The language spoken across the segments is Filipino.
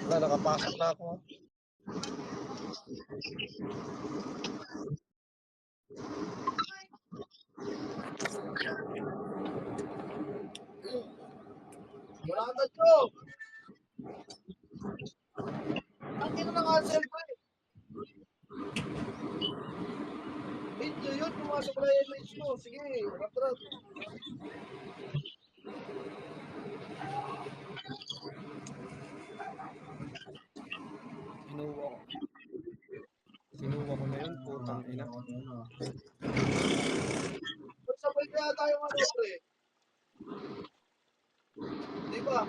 Wala, nakapasok na ako. Wala na to. Akin na naka-cancel pa eh. Video yun, pumasok na yung image mo. Sige, rat-rat. Kinuha ko na yun, putang ina. Sabay kaya tayong ano, pre. Di ba?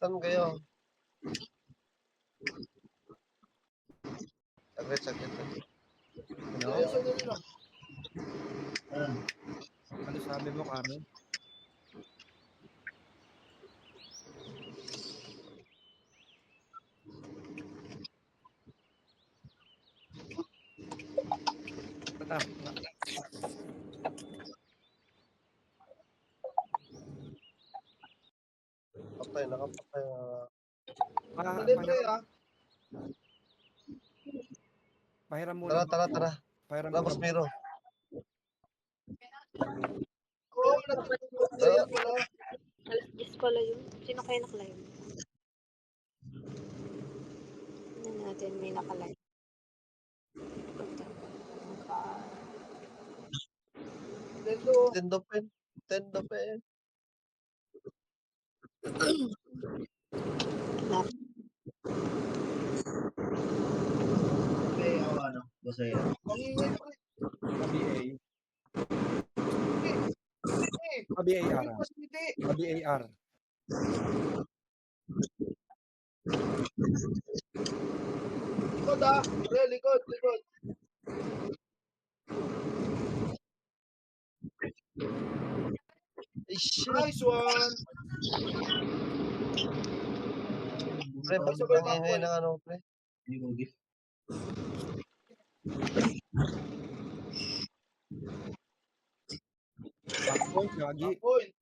Saan kayo? Saglit. Ano? Ayun, sandali lang. Ano sabi mo, Carmen? Nakapatay. Sandali, pre, ah. Pahiram muna. Tara. Pahiram Labas muna. Miro. Oo, nagtutulog na yan pala. Alas 10 pala yun. Sino kaya nakalive? Ano natin may nakalive? Tendo. Tendo pen. Okay, ako ano, Busaya. Pangingay, pre. BAR. Hindi. BAR. Likod, ah. Pre, likod. Nice one. Pre, pangingay ng ano, pre. Hindi mo gift. Backpoint, gagi. Point.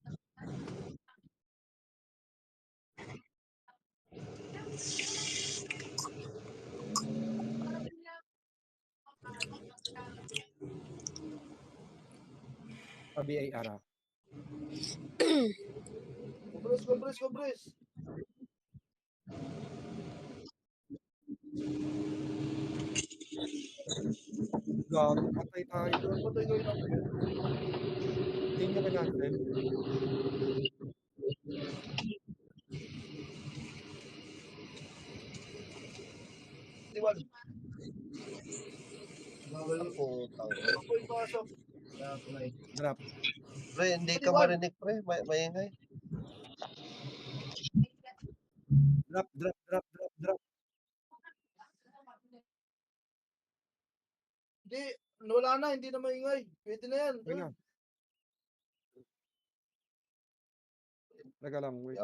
BAR. Kubres. Gago, patay tayo doon. Patay ko yun. Hindi niya kinancel. Tiwan. Putang. Point pasok. Drop. Pre, hindi ka marinig, pre. Maingay. Drop. Hindi. Wala na. Hindi na maingay. Pwede na yan. Okay na. Teka lang, wait.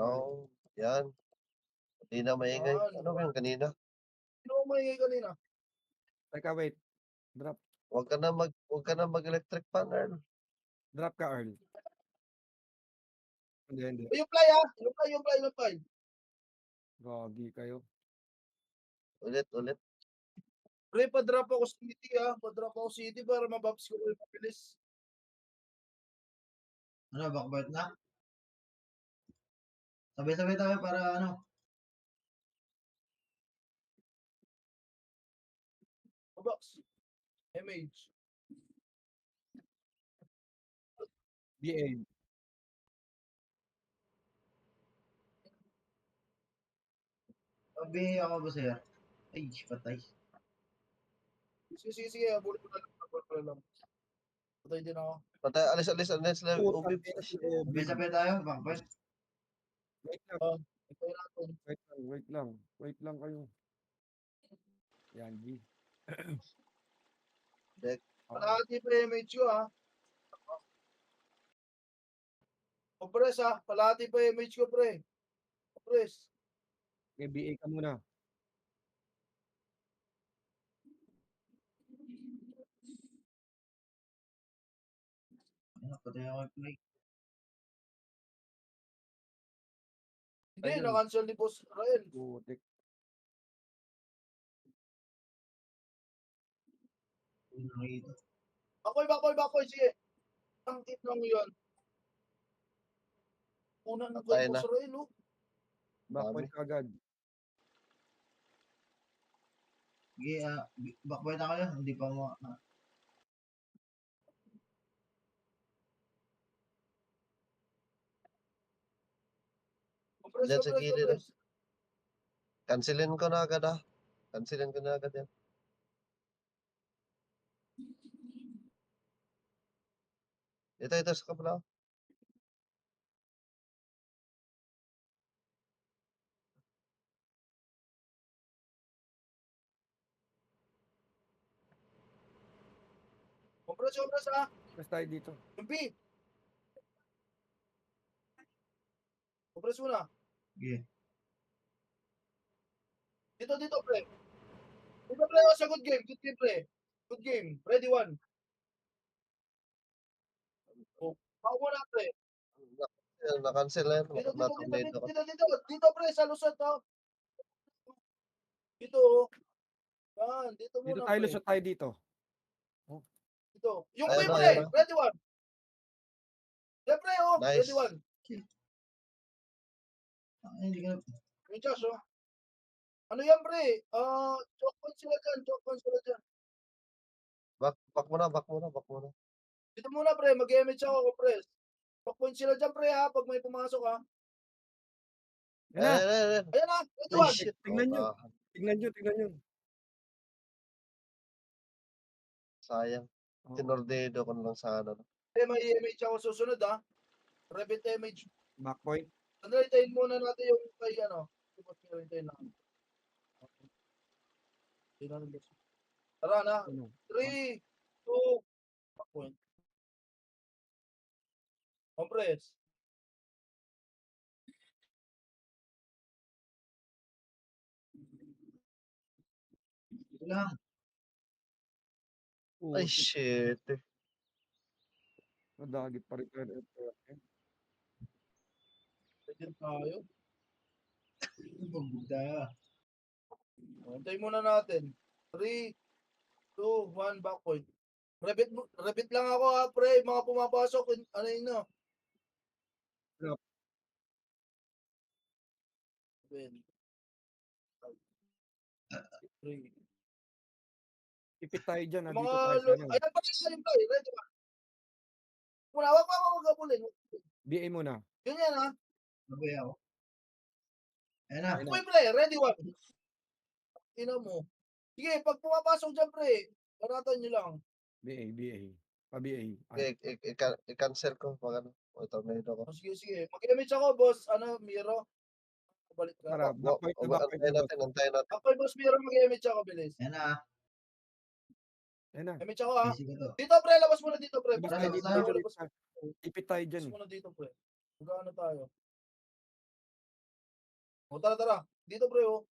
Yan. Hindi na maingay. Ano ba yung kanina? Sino ang maingay kanina? Teka, wait. Drop. Huwag ka na mag-electric fan, Earl. Drop ka, Earl. Hindi. Yung play, ah. Yung play. Gagi kayo. Ulit. Pre, pa-drop ako city, ah. Pa-drop ako city para mabaps ko yung mabilis. Ano, backbite na? Sabay-sabay tayo para ano? Mabaps. MH. BA. Sabi ako Busaya. Ay, patay. Sige. Abulin ko na lang. Patay din ako. Patay, alis lang. Ubi. Sabay-sabay tayo, backbite. Wait lang. Patay natin. Wait lang kayo. Yan, G. Palagi pa MH ko, ah. Kompres, ah. Palagi pa MH ko, pre. Kompres. Okay, BA ka muna. Patay ako play. Hindi, Ayun. na-cancel ni Boss Rael. Putik. Nakita. Bakoy, sige. Ang tip lang yun. Una na Patay kay na. Boss Rael, oh. Backpoint agad. Sige, backbite na kayo. Hindi pa mo. Compress, Diyan sa compress, gilid, compress. Cancelin ko na agad ah. Cancelin ko na agad yan. Ito sa kabila. Compress, ah. Press tayo dito. Yung B. Compress muna. Sige. Dito, pre. Dito, pre, oh, sa good game, pre. Good game. Ready, one. Oh, pao muna, pre. Na-cancel na yan. Dito, Na-tornado ko. dito, pre, sa lusot, oh. Dito, oh. Yan, dito Dito muna, tayo, pre. lusot tayo dito. Dito. Yung Ayun B, na, pre. ayun na. Ready, one. Yeah, pre, oh. Nice. Ready, one. Hindi ka. Yung Josh, oh. Ano yan, pre? Choke point sila dyan. Back muna. Dito muna, pre. Mag-MH ako, compress. Choke point sila dyan, pre, ha. Pag may pumasok, ha. Yan na. Ayan na. Ready, Ay, one. shit. Tingnan nyo. Ah, Tingnan nyo. sayang. Oo. Tinornado ko na lang sana. May MH ako susunod, ha. Revit MH. Backpoint. Sandali, tayin muna natin yung kay, ano. Hintayin natin. Tara na. Ano? 3, 2, point. Compress. Ito lang. Ay, shit. Nadagit pa rin tayo. Pwede tayo. Bugbog tayo. Hintayin muna natin. 3, 2, 1, back point. Revit lang ako, ha, pre. Mga pumapasok. Ano yun, no? Yup. 7, 3. Ipit tayo dyan. Mga, Dito tayo sa ano. ayan pa rin tayo, pre. Ready ba? Muna, wag magabulin. BA muna. Yun yan, ha. Babay ako. Ayan na. Ayun na. Uy, pre. Ready, one. Ina mo. Sige, pag pumapasok dyan, pre. Paratan nyo lang. BA. Pa-BA. I-cancel ko. Pag ano. Tornado ko. Oh, sige. Mag-image ako, boss. Ano, Miro? Balik ka. Tara, backpoint na backpoint. Antayin natin. Ako, boss Miro, mag-image ako, bilis. Ayan na. Ayun na. Image ako, ha. Busy ko to. Dito, pre. Labas muna dito, pre. Labas Tara, tayo labas dito. tayo. Labas tayo. Ipit tayo dyan. Labas muna dito, pre. Magkano tayo? O, tara. Dito, pre, oh.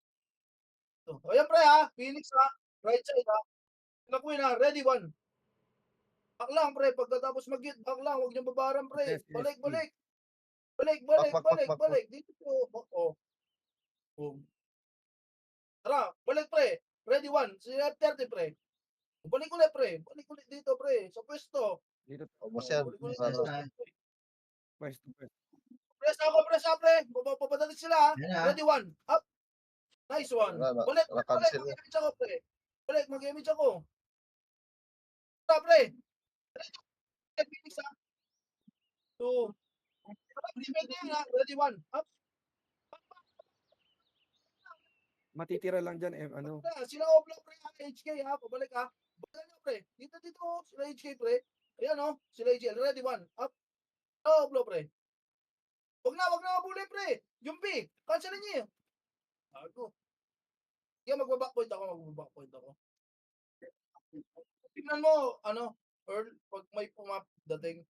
Ito. Ayan, pre, ha. Phoenix, ha. Right side, ha. Nakuin, ha. Ready, one. Back lang, pre. Pagkatapos mag-hit, back lang. Huwag niyong babaran, pre. Yes. Balik. Back. Balik. Dito, oh. Tara, balik, pre. Ready, one. Sila 30, pre. Balik ulit, pre. Balik ulit dito, pre. Sa pwesto. Dito. Ubus yan. Balik ulit Yes, dito. na. Pwesto. Press ako, pre. Papadalik sila, ha. Ayan na. Ready, one. Up. Nice one. Balik. Na-cancel na. Mag-image ako, pre. Balik, mag-image ako. Tara, pre. Phoenix, ha. 2. Ready, one. Up. Matitira lang dyan. Ano. Sila Oblo, pre. HK, ha. Pabalik, ha. Balik nyo, pre. Dito, oh. Sila HK, pre. Ayan, oh. Sila HK. Ready, one. Up. Oblo, pre. Wag na mabuli, pre. Yung B. Cancelin niyo. Ako. Sige, magbabackpoint ako. Tingnan mo, ano, Earl, pag may dating.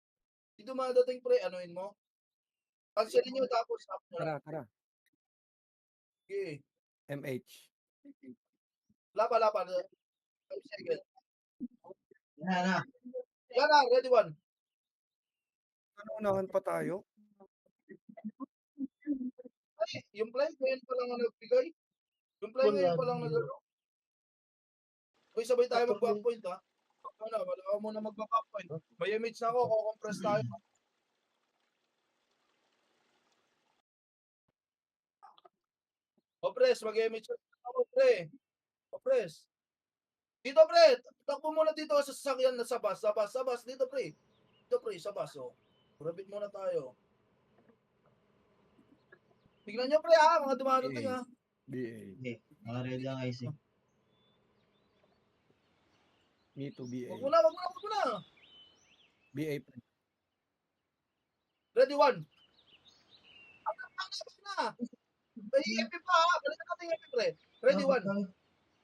Dito madating, pre, anuin mo. Cancelin niyo tapos stop nyo. Tara. Okay. MH. Lapa. 5 seconds. Ayan na. Yan na, ready, one. Ano, unahan pa tayo? Ay, yung play ngayon pa lang ang nagbigay. Yung play ngayon pa lang Wala, nagano. Uy, sabay tayo Tatlo mag-back yun. point ha. Wala ka muna mag-back point. May image na ako, kukompress tayo. O pres, mag-image ako pre. O pres. Dito pre, takbo muna dito sa sasakyan na sa bus, dito pre. Dito pre, sa bus oh. Rapid muna tayo. Tignan nyo pre ha, mga dumarating ha. BA. Okay. Naka-ready ang IC. Me to BA. Wag muna. BA. Ready one. Na. May EP pa ha, balikan natin yung EP pre. Ready one.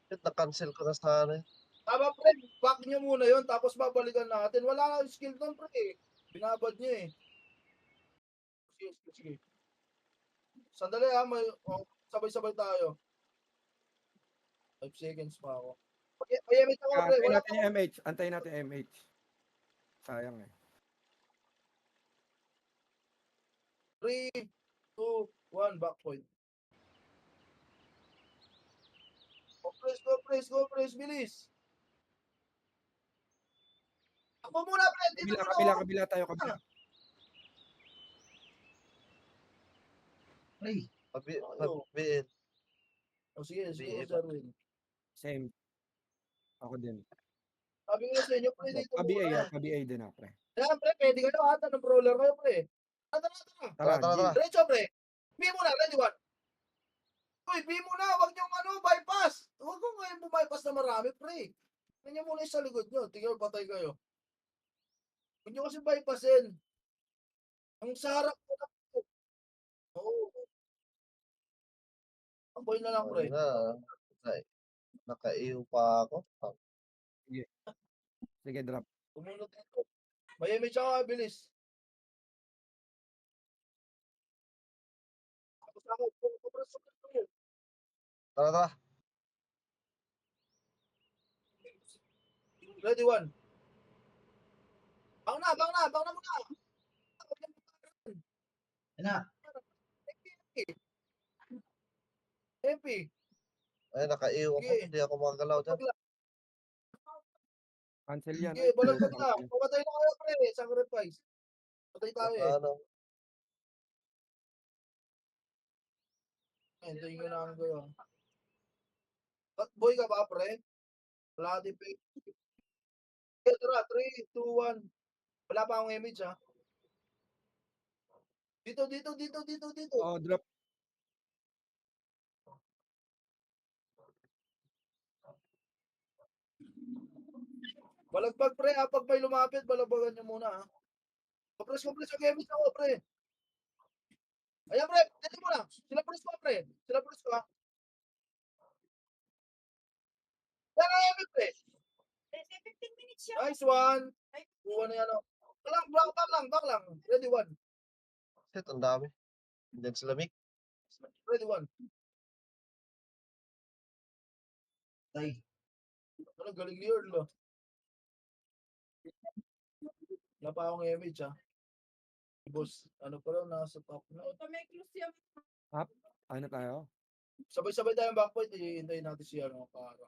Na-cancel ko na sana. Tama pre, back nyo muna yun, tapos babalikan natin. Wala nga skill doon pre. Binabad nyo eh. Sige. Sandali ha, sabay-sabay tayo. 5 seconds pa ako. May image ako pre, Antayin wala natin yung MH. Antayin natin yung MH. Sayang eh. 3, 2, 1, back point. Go press, bilis. Ako muna pre, dito muna. Kabila tayo, kabila. Ay, Pabiin. O sige, BA Sir Win. Same. Ako din. Sabi ko sa inyo pre, dito Pa-BA muna. pa-BA din ako pre. Kaya pre, pwede kayo ata ng brawler kayo pre. Tara. Tara, G. Diretso pre. B muna, ready one. Uy, B muna, wag nyo bypass. Huwag ko ngayon bumaypass na marami pre. Tingnan muna yung sa likod nyo, tingnan patay kayo. Huwag nyo kasi bypassin. Ang sarap ko na po. Oo. Apoy na lang pre. Naka-iyo pa ako. Sige, drop. Tumunod dito. May image ako, bilis. Tapos ako, Tara. ready one. Bang na muna. yan na. MP. Ay, naka-iyo ako. Sige. Hindi ako magalaw dyan. Cancel yan. Sige, balagbag na. Pumatay na kayo pre, sacrifice. Patay tayo eh. Ano? Hintayin ko na ang gawin. Boy ka ba pre? Wala din pa. Okay, tara, 3, 2, 1. Wala pa akong image ha. Dito. Oh, drop. Balagbag pre ha, pag may lumapit, balagbagan nyo muna ha. Compress, yung image ako pre. Ayan pre, dito muna. Sila press ko pre. Ha. Yan ang image pre. 15 minutes siya. Nice one. Buwan na yan o. Back lang. Ready one. Shit, ang dami. Diyan sila Mick. Ready one. Tay. Ano, galing ni Earl oh. Wala pa akong image ha. Boss, ano pa lang, nasa top na. Automatic siya. Ano tayo? Sabay-sabay tayong backpoint, hihintayin natin si ano, para.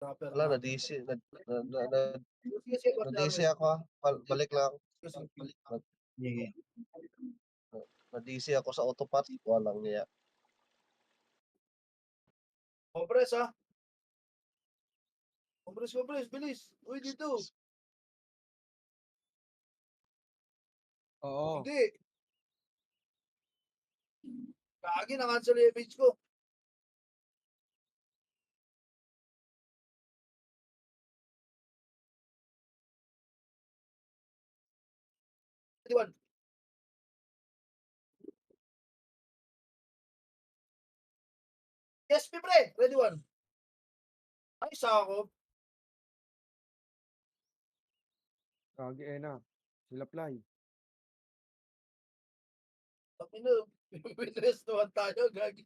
Rapper Wala, na. na-DC. Sige, Na-DC ako ha. Balik lang. Sige. Na-DC ako sa autopat. Walang niya. Compress ha. Compress, bilis. Uy, dito. Oo. Hindi. Kagi, na-cancel yung image ko. Ready one. Yes, pre. Ready one. Ay, sakop. Kagi na. Sila fly. Tapi na, pinrestuhan tayo, gagi.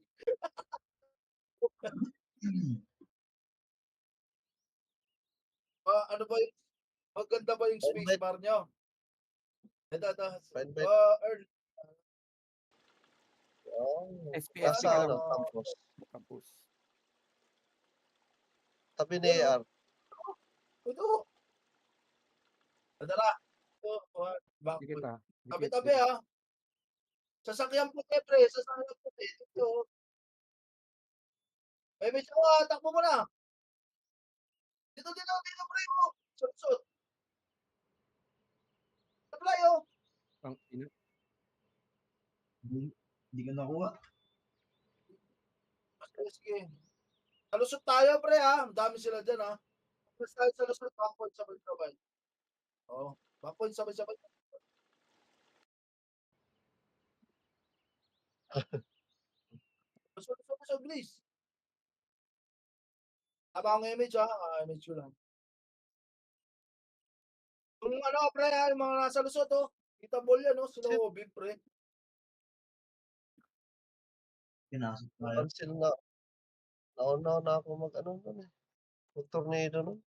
Ano ba yung, maganda ba yung space bar nyo? Ito. Fine, fine. Earl. Oh, SP nasa ka ano, lang. campus. Tapos. Tabi ni Ano? AR. Ito. Tara. Ito. Back. Dikit ah. Dikit, Tabi-tabi dikit. ah. Sasakyan puti, pre. Sasakyan puti. Ito. May medyo takbo mo na. Dito, pre. Oh. Sut. Apply, oh. Ang ina. Hindi ko nakuha. Sige. Kalusot tayo, pre, ha. Ang dami sila dyan, ha. Mas tayo sa lusot, backpoint sabay-sabay. Oo. Backpoint sabay-sabay. Lusot, bilis. Tama ang image, ha. Image ko lang. Yung ano, pre, ha. Yung mga nasa lusot, oh. Kita ball yan, oh. Sila, oh. Big, pre. Pinasok tayo. Cancel na. Nauna na ako mag-ano nun eh. Mag-tornado nun.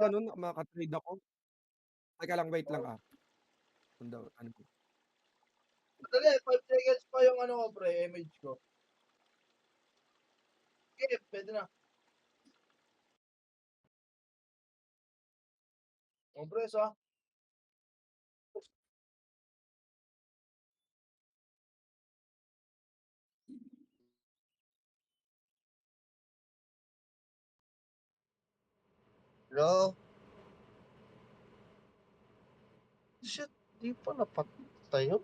Ganun, makatrade ako. Teka lang, wait lang ah. Ano? Madali, 5 seconds pa yung ano ko, pre. Image ko. Okay, pwede na. Compress, ha. Hello? Shit, di pa napatay yun.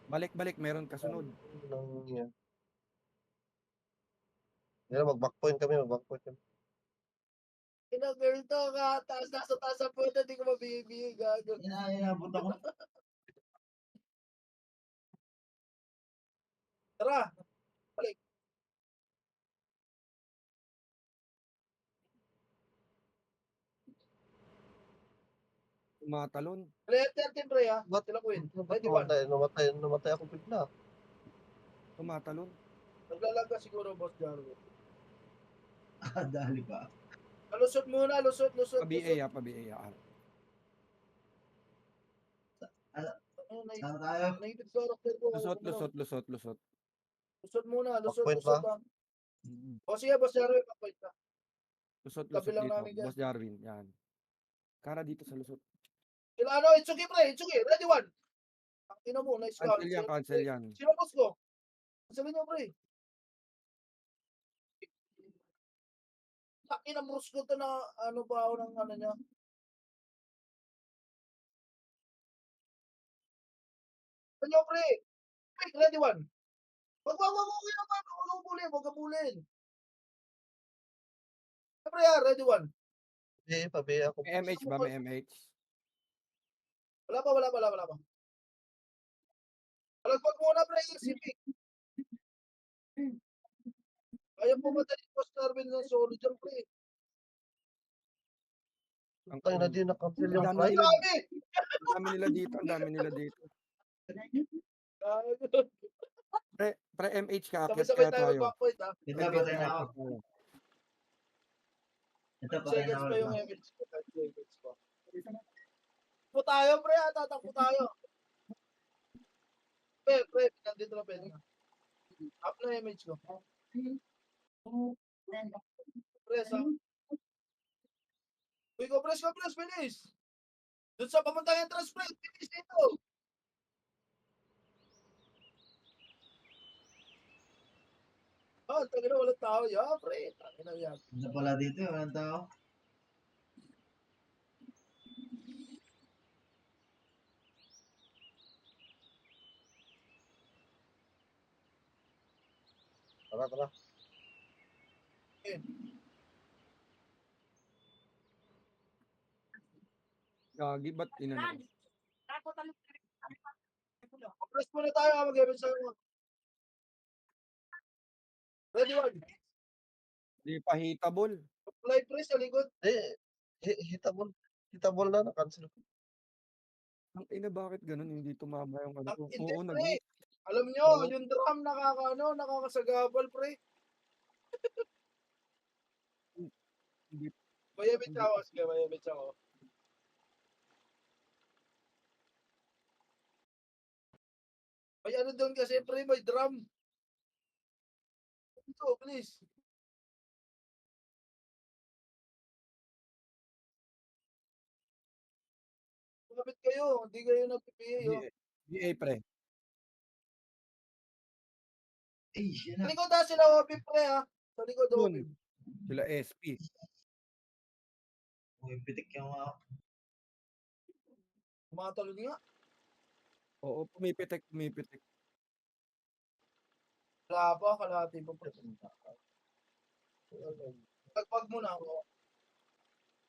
Balik, meron kasunod. Nang yan. Yan, mag-backpoint kami. Girl to, ka. Taas ang puta, di ko mabibigay, gago. Inabot ako. Tara. Tumatalon. Left 13, pre, ha. Ba't? Sila Queen. Ba't 91. namatay ako bigla. Tumatalon. Naglalaga siguro, boss Jargo. Dali pa. Lusot muna, lusot. Pa-BA ah. Saan tayo? Native character ko. Lusot. Lusot muna, Backpoint lusot. ba? O sige, boss Jargo, papoint ka. Lusot Tabi lang dito. namin dyan. Boss Jarvin, yan. Kara dito sa lusot. Sila ano, Itsuki, pre. Itsuki, ready one. Ang ina mo, nice ka. Cancel yan. Sino boss ko? Cancelin nyo, pre. Takin ang Bruce ko to na ano ba ako ng ano niya. Kanyo, pre. Quick, ready one. Wag kabulin. Pre, ready one. Pabi ako. May MH ba? May MH? Wala pa. Palagpag muna, pre. Sipik. Kaya pumunta ni Boss Darwin ng solo dyan, pre. Ang tayo na din na-cancel yung Ang flight. Dami! Ang dami nila dito. Gago. Pre MH ka, akit Sabay-sabay kaya tayo tayo. mag-backpoint, ha? Ito, patay na ako. Ito, patay na Seconds ako. pa yung image ko. 5 seconds pa. Takbo tayo, pre. Tatakbo tayo. Pre. Nandito na, pwede na. Up na image ko. Press, ha? Uy, go press, bilis. Doon sa papuntang entrance, pre. Bilis dito. Tangina, walang tao. Pre. Tangina yan. Ano pala dito? Walang tao. Tara. Gagi, ba't inano? Press muna tayo, mag-image tayo. Ready one. Di pa hitable. Fly press sa likod. Hitable na, na-cancel. Ang ina, bakit ganun? Hindi tumama yung ano ko. Hindi, Oo, pre. nag-hit. Alam nyo, Oo. yung drum nakakasagabal, pre. Hindi. May image ako. Pero doon kasi pre, may drum. Ito, please. Lumapit kayo, hindi kayo nag-PA, oh. GA pre. Ay, Sa yan na. likod ha, sila Opip pre ha. Sa likod Yun. Opip. Sila SP. Uy, pitik yung mga. Tumatalon nga. Oo, pumipitik. Wala pa, kalahati pa pre. Pagpag mo na ako.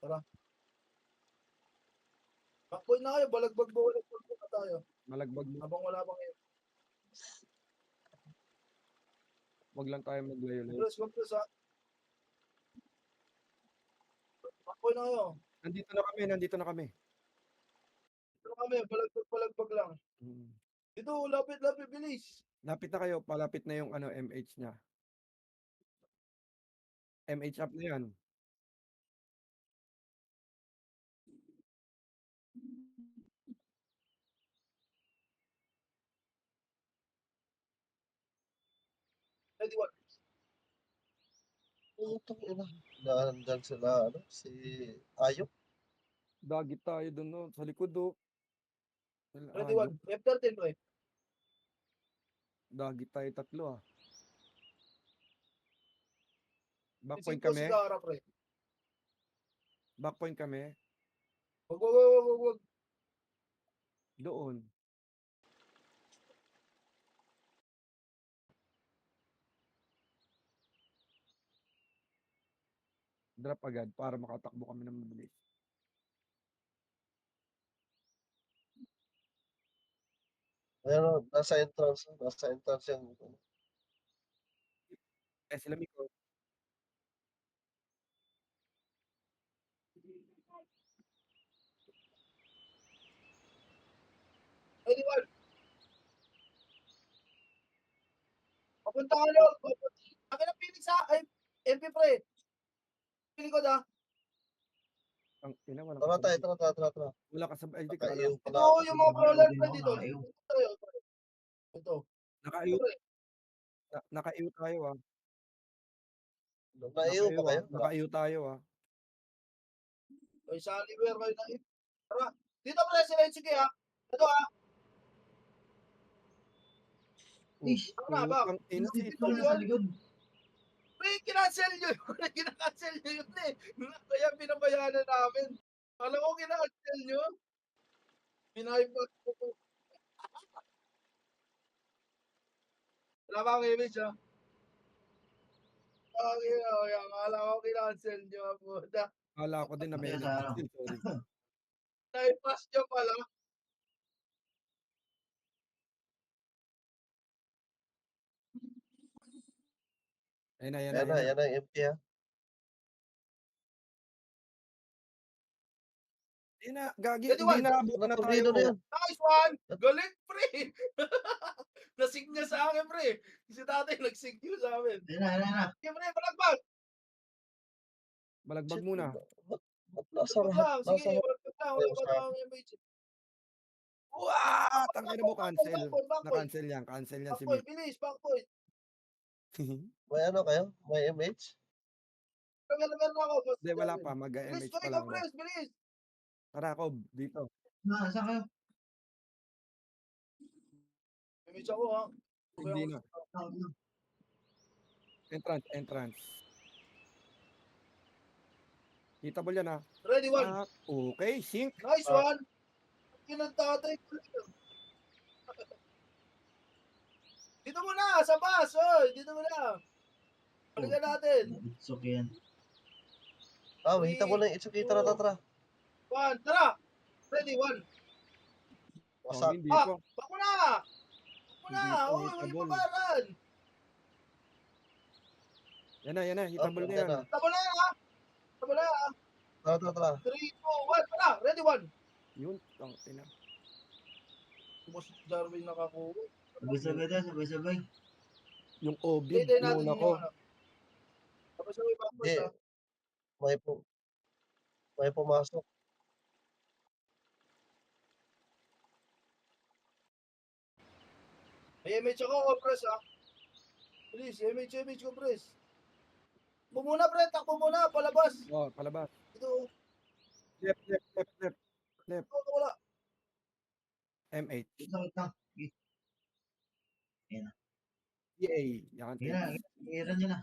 Tara. Backpoint na kayo, balagbag na tayo. Malagbag mo. Habang wala pang yun. Wag lang tayo maglayo-layo. Compress ha. Backpoint na kayo. Nandito na kami. Ito kami, balagbag lang. Hmm. Dito, lapit, bilis. Lapit na kayo, palapit na yung MH niya. MH up na yan. Ready, one. Putang ina. Nandyan sila, si Ayok. Dagi tayo dun, no? Sa likod, oh. Ready, one. F13 pre. Dagi tayo tatlo, ah. Backpoint Isip ko kami. si Gara pre. Backpoint kami. Wag. Doon. Drop agad para makatakbo kami ng mabilis. Ayan o, nasa entrance yung Sila Miko. Ready, one. Papunta ka loob. Akin ang pinig sa MP pre. Pinig ko da. Ang ina, walang Tara tayo, kasabay. tara. Wala kasabay. Ay, di ka Nakaiyo alam. pala. Ito yung mga brawler pre Nakaiyo, dito. nakaiyo. Ito. Nakaiyo. Pre. Nakaiyo tayo, ah. Nakaiyo pa kayo? Nakaiyo tayo, ah. Ay, sa Oliver kayo na. Tara. Dito pre, sige ha. Ito ha. Ish, Tara na, bak. Putang ina, Dito na sa likod. Pre, kinancel nyo yun. Kinakancel nyo yun eh. Kaya pinabayanan namin. Alam ko kinakancel nyo. Pinaypas ko po. Wala ba ang image ha? Akala ko kinancel nyo. Puta. Kala ko din na may Kaya sa nag-cancel, sorry. Pinaypas nyo pala. Ayan na. Yan na yung MP ha. Ayan na, gagi. Ready, Hindi one. na, abutan na tayo. Tornado na yun. Nice one! Galing, pre! Nasig niya sa akin, pre. Si tatay nagsig niyo sa amin. Yan na. Sige, pre, balagbag! Balagbag muna. Ba't nasa Balagbag lang. Sige, nasa balagbag lang. Wala pa tawang image. Wow! Tangina mo, cancel. Backpoint. Na-cancel yan. Cancel yan si Backpoint, Mick. bilis, backpoint. may ano kayo? May MH? Meron ako. boss. Hindi, wala pa. Bilis, Mag-MH go, pa lang. press, bilis. Tara, Kob. Dito. Saan kayo? Image ako, ha. Hindi na. Entrance. Hitable yan, ah. Ready, one. Okay, sync. Nice one. Kinagtatay ko lang. Dito muna, sa bus, oy. Dito muna. Balikan natin. It's okay yan. Hita mo na yung Itsuki. Tara. One, tara. Ready, one. Wasak. Hindi Ah, pa. bak mo na. Hindi pa Uy, hitable. pabaran. Yan na. Hitable na yan. Tabo na, ha. Tabo na, ha. Tara. 3, 2, 1, tara. Ready, one. Yun. Tangina. Boss Darwin nakakuha. Sabay-sabay. Yung OB. Hindi natin Muna yung ko. ano. Tapos yung iba po Hindi. sa... May pumasok. MH ako, compress ha. Please, MH, compress. Takbo muna, pre. Takbo muna. Palabas. Oh, palabas. Ito. Left, left, left, left. Ito, wala. MH. Wait lang, wait lang. Sige. Ayan na. PA. Yan. Ayan na. Ayan nyo na.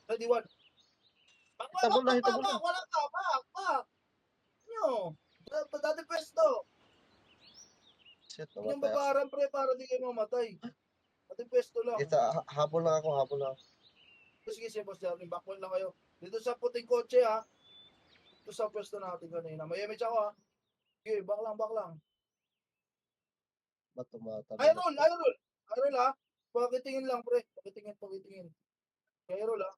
Ready, one. Back, back, Hitabol na, back, hitabol back, na. back. Wala ka. Back. Nyo. Dati pwesto. Shit, Yung namatay ako. babaran, pre, para di kayo mamatay. Dati pwesto lang. Habol lang ako, habol lang ako. Sige, sige, boss Jeremy. Backman lang kayo. Dito sa puting kotse, ha. Dito sa pwesto natin kanina. May image ako, ha. Sige, back lang. Ba't tumatalon? I roll, ha. Pakitingin lang, pre. Pakitingin. I roll, ha.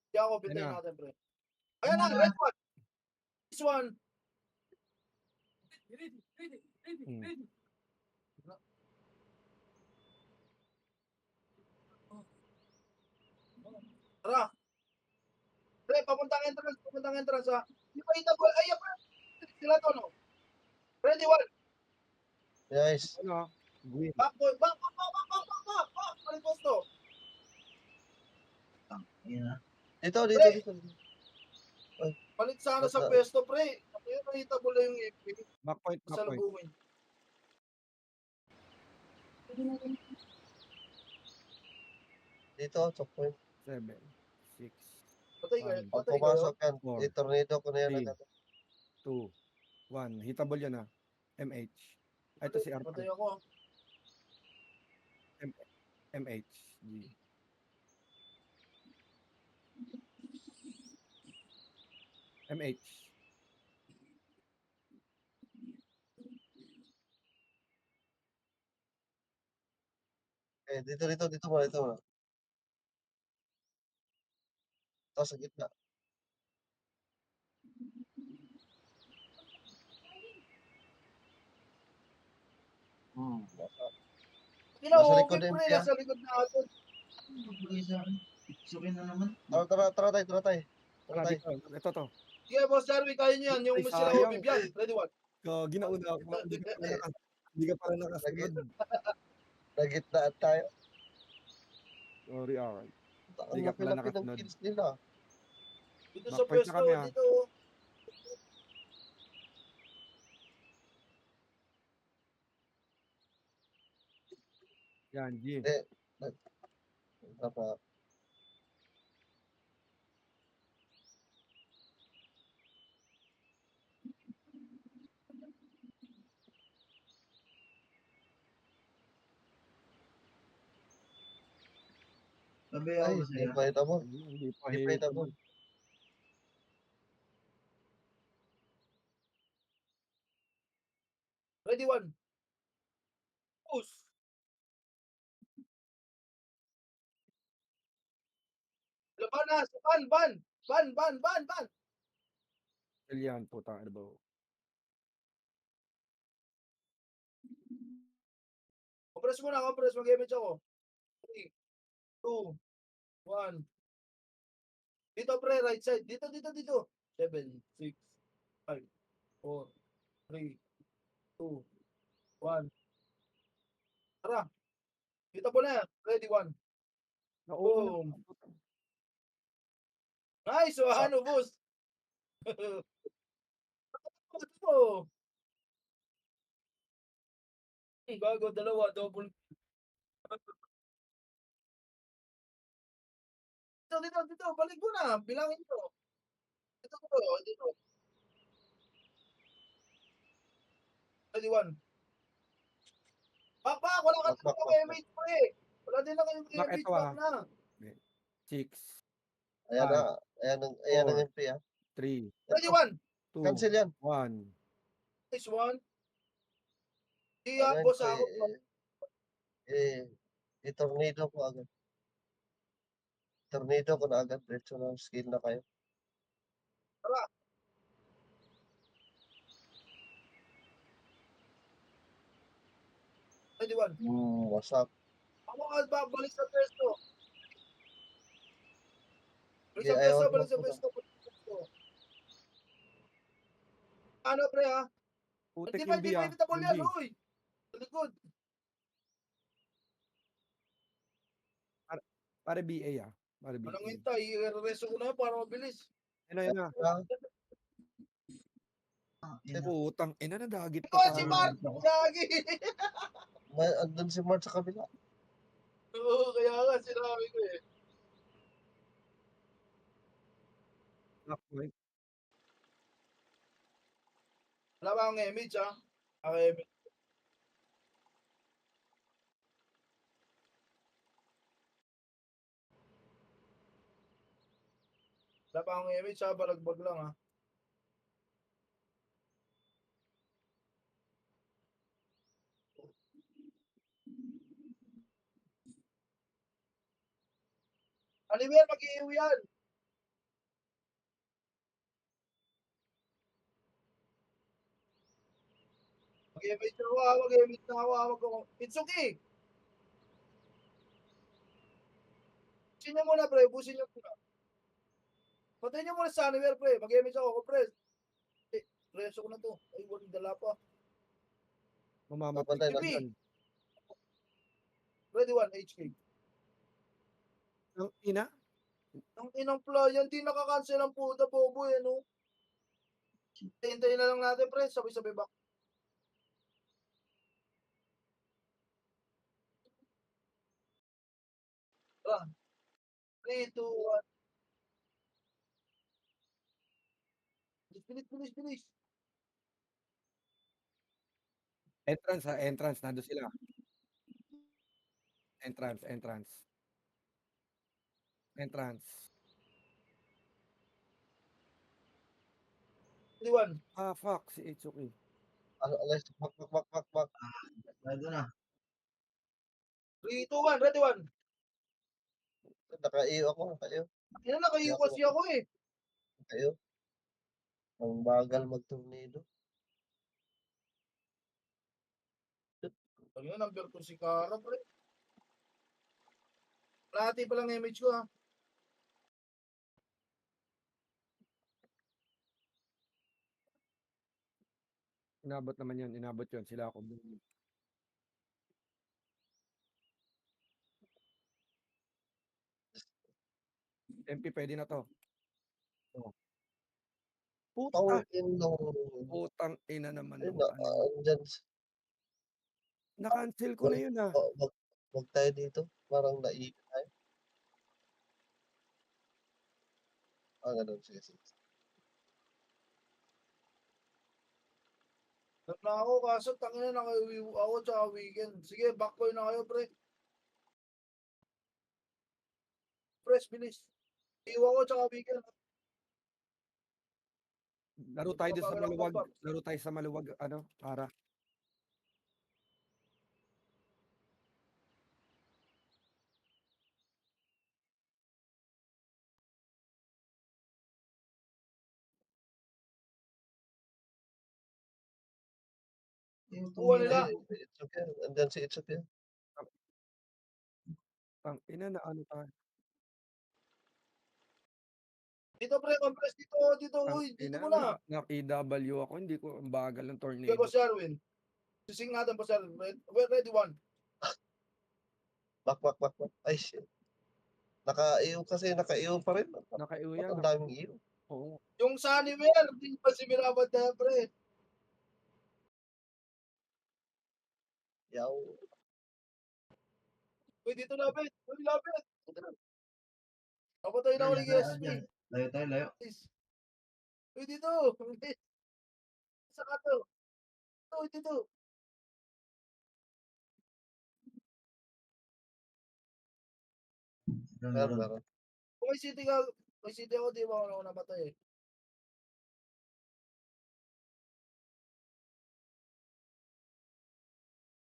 Kaya ako, bitayin Ayan na. natin, pre. Ayan na, red one. This one. Tara. Pre, papuntang entrance, ha. Di ba itabol? Ay, pre. Sila to, no? Ready, one. Guys, Ano? Green. Back. Balik posto. Ayan na. dito. Balik sana sa Basta- pwesto, pre. Ayun, nahitabol na yung AP. Back point. Sa lubungin. Dito, checkpoint. 7, 6, Patay kayo. Pag Patay kayo. pumasok yan, Four. i-tornado ko na yan Three. agad. 2, 1. Hitable yan ah. MH. Ay, ito si R2. Patay ako. MH. G. MH. Eh, dito mo. Ito sa gitna. Nasa Nasa likod din pre. siya. Nasa likod na atin. Magbigay sa akin. Sukin na naman. Tara tayo. Tara dito. Ito to. Sige, boss Jarvis, kaya nyo yan. Yung Ay, sila sayang. Obib yan. Ready, one. Ginauna ako. Hindi ka pala nakasunod. Nagitnaan tayo. Sorry, alright. Ang Hindi ka pala laki-laki ng nakasunod. kills nila. Dito sa Backpoint na pwesto. kami, ah. Dito. Yan, G. Hindi. Dapat. Sabi Ay, ako hindi sa'yo. pa hitable. Hindi pa Hindi pa hitable. Ready, one. Push. Laban na. Ban. Yan, puta. Ano ba? Compress muna. Mag-image ako. 3, 2, 1. Dito, pre. Right side. Dito. 7, 6, 5, 4, 3, 2, 1. Tara. Kita po na yan. Ready, one. Boom. Nice, ano, boss. Ito. Gago, dalawa, double. Dito, balik mo na. Bilangin ko. Dito. Ready, one. Back. Wala ka Back. din ng image, pre. Wala din lang yung Back, image, ito, back na. 6, Ayan na. Ayan ang MP ah. 3, Ready, one. 2, Cancel yan. 1. Nice one. Ayan Boss ko ako. i-tornado ko agad. Tornado ko na agad. Diretso na skill na kayo. Ready, one. Wasak. Ako nga balik sa pwesto. Balik Sige, sa ayaw pwesto, ko balik sa magpunta. pwesto, balik sa pwesto. Ano, pre, ha? Putik Hindi pa, yung B hindi pa ah. editable Yung yan, B. uy. Sa likod. Pare BA ah. Pare Anong BA. hintay? I-reso ko na yun para mabilis. Ayun na. Ah, Ina. Putang ina, nadagit Ikaw pa si tayo. Mark! Gagi! andun si Mark sa kabila. Oo, kaya nga, sinabi ko eh. Black white. Wala ba akong image, ha? Ang image. Wala pa akong image, ha? Balagbag lang, ha? Oliver, mag-iiwi yan! Mag-image na ako, ha? Mag-image na ako, ha? It's okay! Busin niyo muna, pre. Busin niyo muna. Patayin niyo muna sa Oliver, pre. Mag-image ako, pre. Eh, reso ko na to. Ay, walang dala pa. Mamamatay Papatay ka na. dyan. Ready one, HK. Ang ina. Ang inang playan, di nakakancel ang puta, bobo, eh, no? Hintayin na lang natin, pre. Sabay-sabay back. Tara. 3, 2, 1. Bilis, bilis, bilis. Entrance ha. Entrance. Nando sila. Entrance. Entrance. Entrance. 3, 1. Ah, fuck. Si Itsuki. Alas, bak. Nandun na. 3, 2, 1. Ready one. Naka-iyo ako, naka-iyo. Ina, nakayo kasi ako, eh. Naka-iyo. Ang bagal mag-tornado. Ano yun, number 2 si Kara, pre. Plati pa lang image ko, ha. Inabot naman yun. Inabot yun. Sila ako. MP, pwede na to. Oh. Tawag Puta. in nung... Putang ina naman Ayun nung na, ano. andyan. Na-cancel ko na yun ah. Wag tayo dito. Parang naiipit tayo. Ganun. Sige. Doon na ako, kaso tangina nakaiwi ako tsaka weekend. Sige, backboy na kayo, pre. Press, bilis. Iwan ko tsaka weekend. Laro tayo dun sa Babagal ang maluwag. pop-up. Laro tayo sa maluwag. Ano? Para. Yung Kuha tumira nila. yun. It's okay. Andyan si It's okay. Ang ina na ano tayo. Dito, pre, compress dito, dito, Ang uy, dito ina mo na. na KW ako. Hindi ko ang bagal ng Okay, tornado. Boss Jarwin. Sising natin, Boss Jarwin. Ready one. Bak. Ay, shit. Naka-iyo kasi, naka-iyo pa rin. Nakaiwi Ba't yan. ang daming iyo? Oo. Yung Sunnywear, hindi pa si Mirabad na, pre. Yaw. Uy, dito lapit. Uy, lapit. Napatay na Yan, ulit yan, SP. yan. Layo tayo, layo. Uy, dito. Saka to. Uy, dito. Meron. Meron. Kung may city ka, may city ako, di ba ako namatay eh.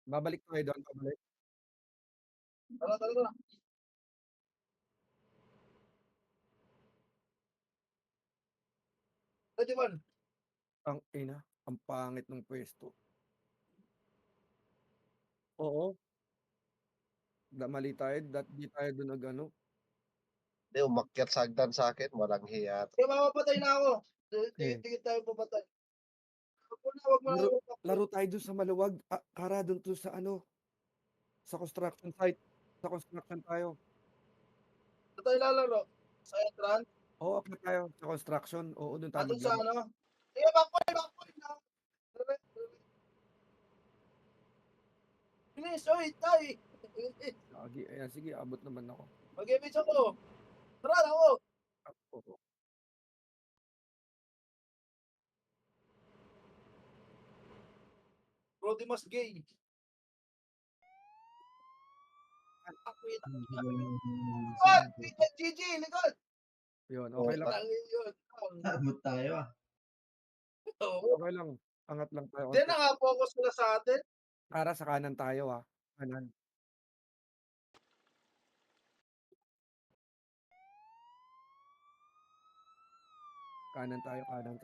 Babalik tayo doon. Babalik. Tara. Ready one. Ang ina. Ang pangit ng pwesto. Oo. Mali tayo. Di tayo doon nag ano. Hindi, umakyat sa hagdan sa'kin, walang hiya. Kaya mamapatay na ako. Eh. Tingin tayo papatay. Wag mo na Laro, ako. laro tayo dun sa maluwag. Kara dun to sa ano, sa construction site. Sa construction tayo. Saan tayo lalaro? Sa entrance? Oo, akyat tayo sa construction. Oo, dun tayo Andun sa maglaro. ano? Sige, backpoint na. Bilis, oy, tay. Lagi, ayan, sige, abot naman ako. Mag-image ako. Tara, ako. Oo. Brody mas gay. Wait. Likod, GG, likod. Yun, okay lang. Yun. Abot tayo ah. Oo. Okay lang. Angat lang tayo. Hindi, naka-focus na sa atin. Kara sa kanan tayo ah. Kanan. Kanan tayo, kanan.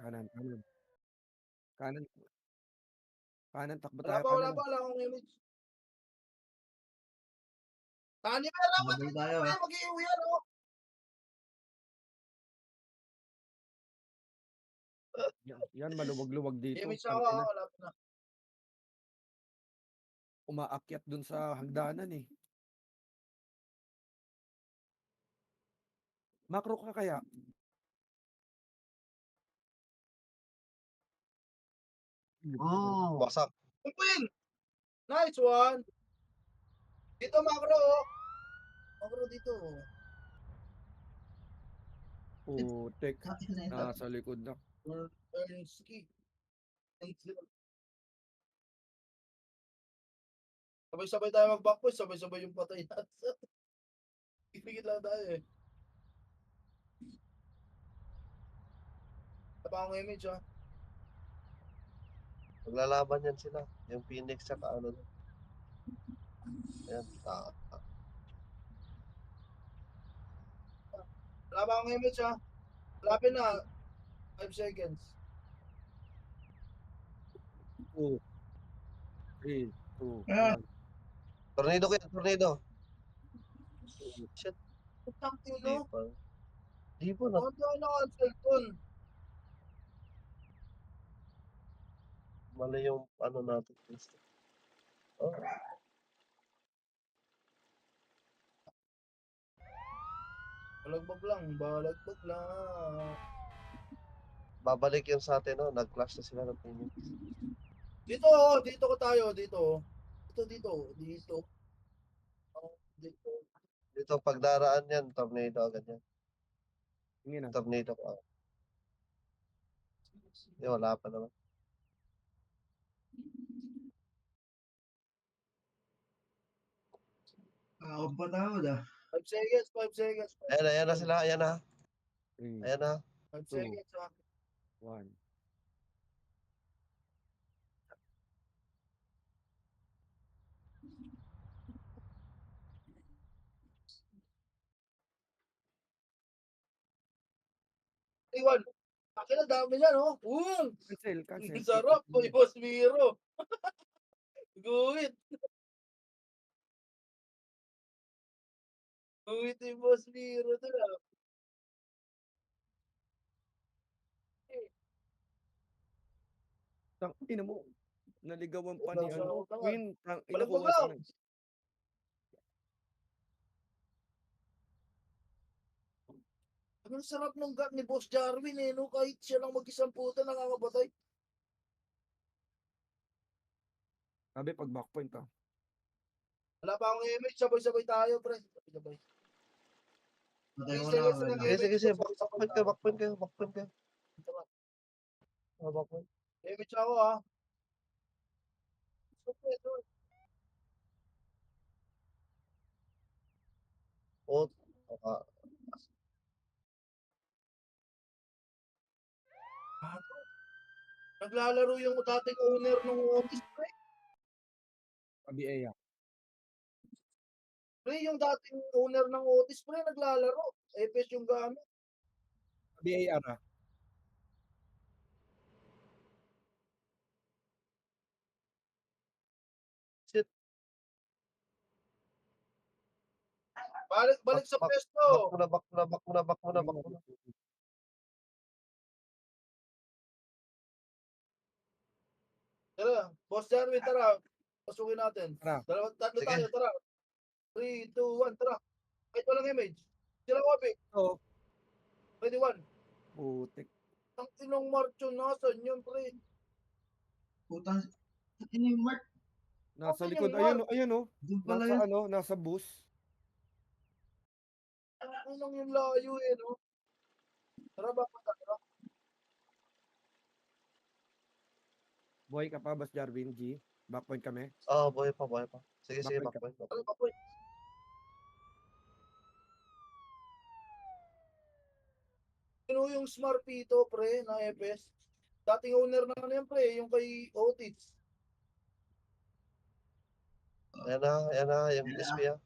Kanan, takbo tayo, Wala kanan. pa, wala akong image. Tani ba lang, Sabay tayo ah. mag-iuwi yan, oh. Yan, maluwag-luwag dito. Image ako, Tangina. wala pa na. Umaakyat dun sa hagdanan eh. Macro ka kaya? Wasak. Win! Nice one! Dito, macro, oh. Macro dito, oh. Putek. Sakit na ito. Nasa likod na. Ernski. Sabay-sabay tayo mag-backpoint, sabay-sabay yung patay natin. Pipigit lang tayo eh. Tapa akong image ah. Maglalaban yan sila. Yung Phoenix tsaka ano. Ayan. Wala pa akong image ah. Malapit na. 5 seconds. 2, 3, 2, Ah. 1. Tornado ko yan, tornado. Shit, Putang di tino. pa. Di pa na. Ano tayo na-cancel dun? Mali yung ano natin. Oh, Balagbag lang. babalik yun sa atin, no? Nag-clash na sila ng Phoenix. Dito, oh, dito ko tayo, dito. Dito. Oh, dito. Dito, pagdaraan yan, tornado agad yan. Tingin na. Tornado ko. Wala pa naman. Patawad ah. 5 seconds. Ayan na sila, ayan na. 3, Ayan na. 5 2, seconds ah. 1. Iwan. Akin ang dami niya, no? Cancel. Ang sarap ko, Boss Miro. Guhit. Guhit yung Boss Miro doon ah. Ina mo. Naligawan pa Wala ni sa ano. utangan. Queen, Balik inakuha mo sa lang. Ang sarap ng gut ni Boss Jarwin eh, no? Kahit siya lang mag-isang puta nakakabatay. Sabi pag backpoint ah. Wala pa akong image, sabay-sabay tayo, pre. Sabay. Patay mo Sige, na sige, ako. sige. Sige, backpoint kayo. Backpoint. Image ako ah. Oh, Naglalaro yung dating owner ng Otis, pre. Sabi Eya. Pre, yung dating owner ng Otis, pre, naglalaro. Epes yung gamit. Sabi AR ah. shit. Balik sa Back pwesto. muna, back muna, back muna, back muna, back muna. Tara, Boss Jarwin, tara. Pasukin natin. Tara. Tatlo Sige. tayo, tara. 3, 2, 1, tara. Kahit walang image. Sila Kobe. Oo. Ready, 1. Putik. Ang inong marcho, nasan yun, pre? Putang, ano yung mark? Nasa Asan likod. yung Ayun, mark? ayun oh. Doon pala Nasa yun. ano, nasa bus. Ang inong yung layo eh, no? Tara, baka tara. Buhay ka pa, Boss Jarvin, G. Backpoint kami. Buhay pa, buhay pa. Sige, sige, Backpoint back point, back Tara, point. bakoy. Sino yung Smart Pito, pre, na FS? Dating owner na ano yan, pre, yung kay Otis. Ayan na, yung SP ah.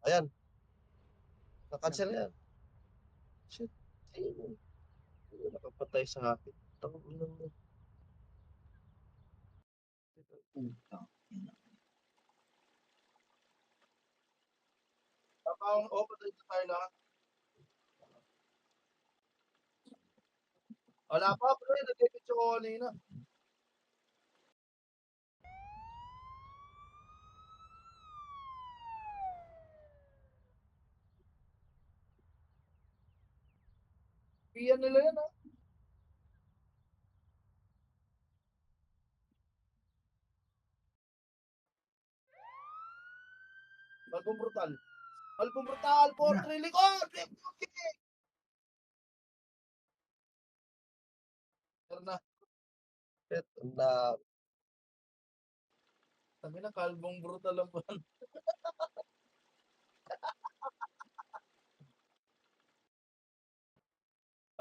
Ayan. Na-cancel yan. Shit. Ayun. Nakapatay sa akin. Tangina mo. Putang. Tapang open na tayo lahat. Wala pa, pre, nag-picture ko kanina. Iyan nila yan, ah. Album brutal. Album brutal, 4-3 likod! Okay. Tara na. Shit. Na, Sabi na, kalbong brutal lang po.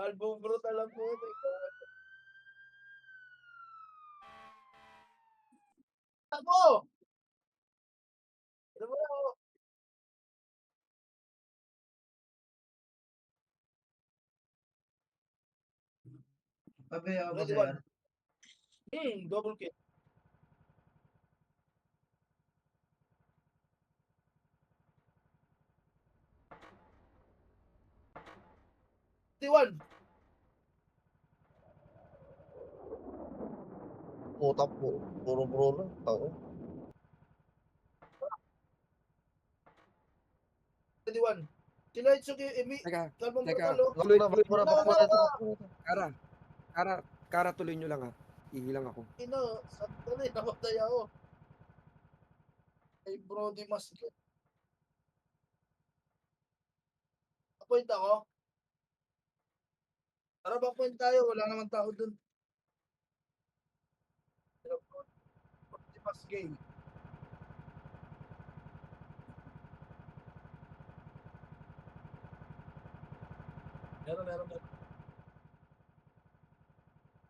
Album brutal lang po. Ako! Ano mo na ako? Pabayaan ko Ready, sa yan. Double kill. T1. puta po. Puro bro na. Ako. Ready, 1. Sila Itsuki, Teka, kalbong teka. brutal, oh. Back Tuloy, muna, tuloy. back muna, Wala, back muna. wala. Back muna. Kara, Kara, tuloy nyo lang Ihilang ako. Sandali, namatay ako. Ay, Brody Masket. Point ako. Tara, backpoint tayo. Wala naman tao dun. Brody Masket. Meron.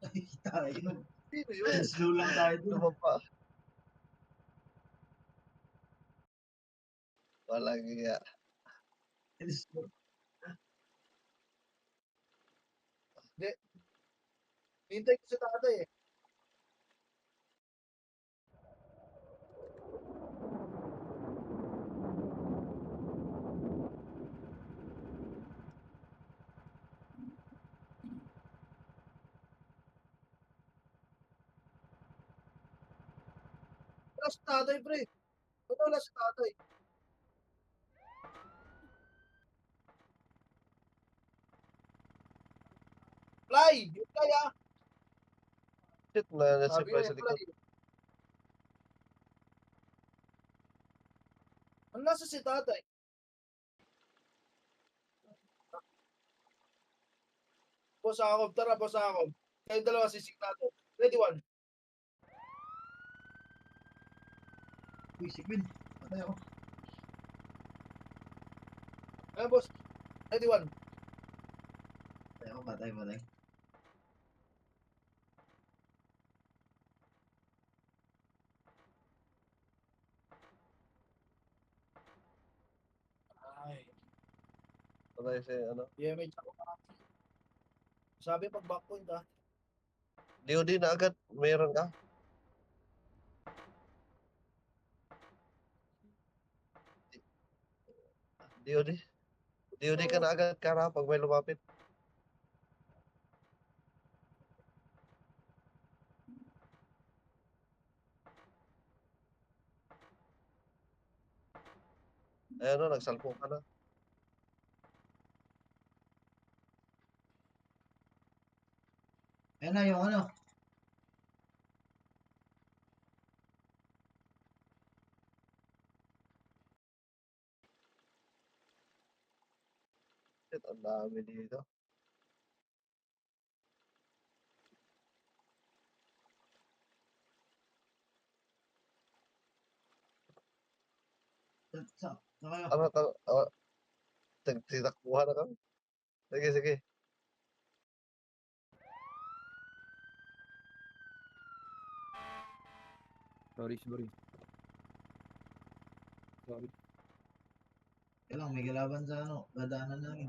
Ay, tayo. Sino yun? Slow lang tayo dun. Lumapa. Walang iya. Hintay ko si tatay eh. Wala si tatay, pre. Wala si tatay. Fly! Yung fly ah! Shit, na Sabi surprise niya, sa likod. fly. Ang nasa si tatay? Boss Jacob, tara, Boss Jacob. Kayo dalawa sisig natin. Ready, 1. Uy, si Quinn. Patay ako. Ayan, boss. Ready, 1. Patay ako, patay. Ay, Patay si ano. DMH ako. Sabi pag backpoint ah. DOD na agad. Mayroon ka. DOD. DOD ka na agad Kara pag may lumapit. Ayan o, nagsalpo ka na. Ayan na yung ano. Shit, ang dami dito. Sa kayo. Ano, titakbuhan na kami. Sige, sige. Sorry. Sorry. Kailang may kalaban sa ano. Dadaanan namin.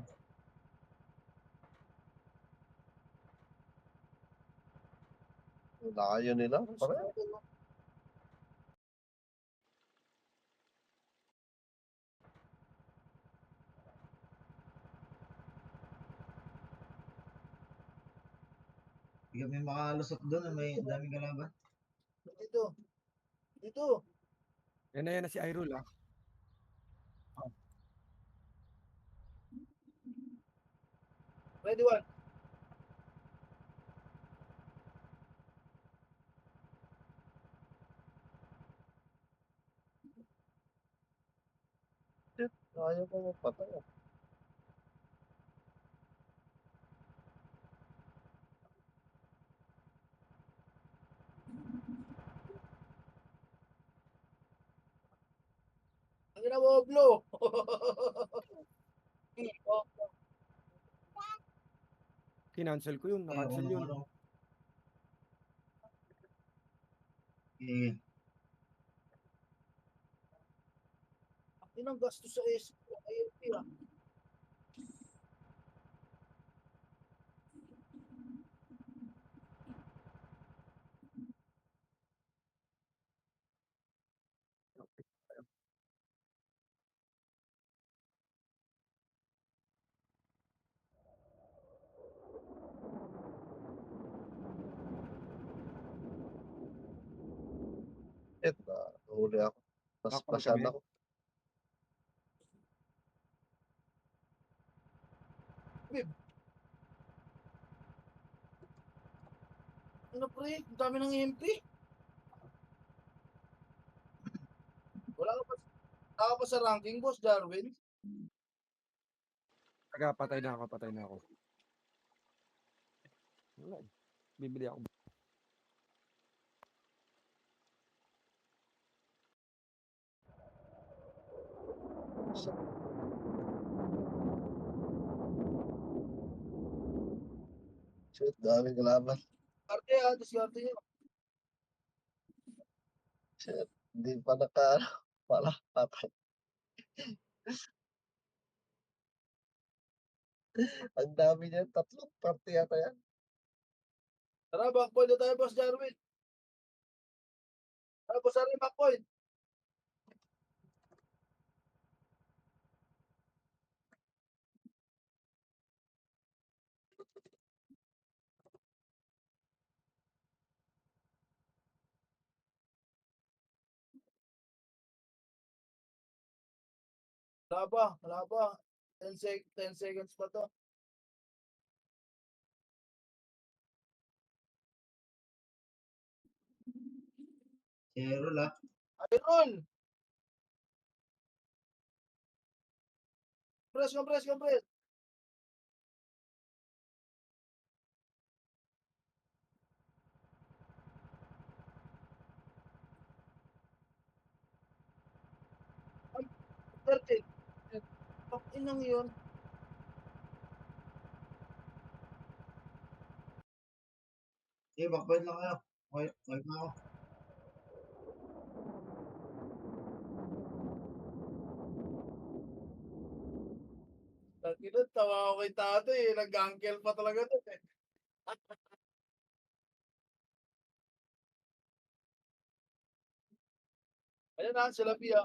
Layo nila. Pare. Hindi kami makalusot doon. May daming kalaban. Dito. Dito. Yan na si Irul ah. Ready one. Shit, ayaw pa magpatay. Ang ina mo, Blo. Kinancel ko yun. Kaya Na-cancel kung yun. ano. Eh, Inang gastos sa SP. ILP ah. Shit, nahuli ako. Mas Backpack pasyan kami. ako. Ano pre? Ang dami ng MP. Wala ka pa sa ranking, boss Darwin. Taga, patay na ako. Wala eh. Bibili ako. Shit, daming kalaban. Arte ah, diskarte nyo. Shit, hindi pa pala, patay. Ang dami niyan, tatlong party yata yan. Tara, backpoint na tayo, boss Darwin. Tara, boss Darwin, backpoint. Wala pa. 10 seconds pa to. zero la. Iron! Compress. Ay, 13. Ang inang yun. Eh, backbite lang kayo. Okay, okay na ako. Tangina, tawa ako kay tatay eh. Nag-uncle pa talaga to eh. Ayan na, sila Pia.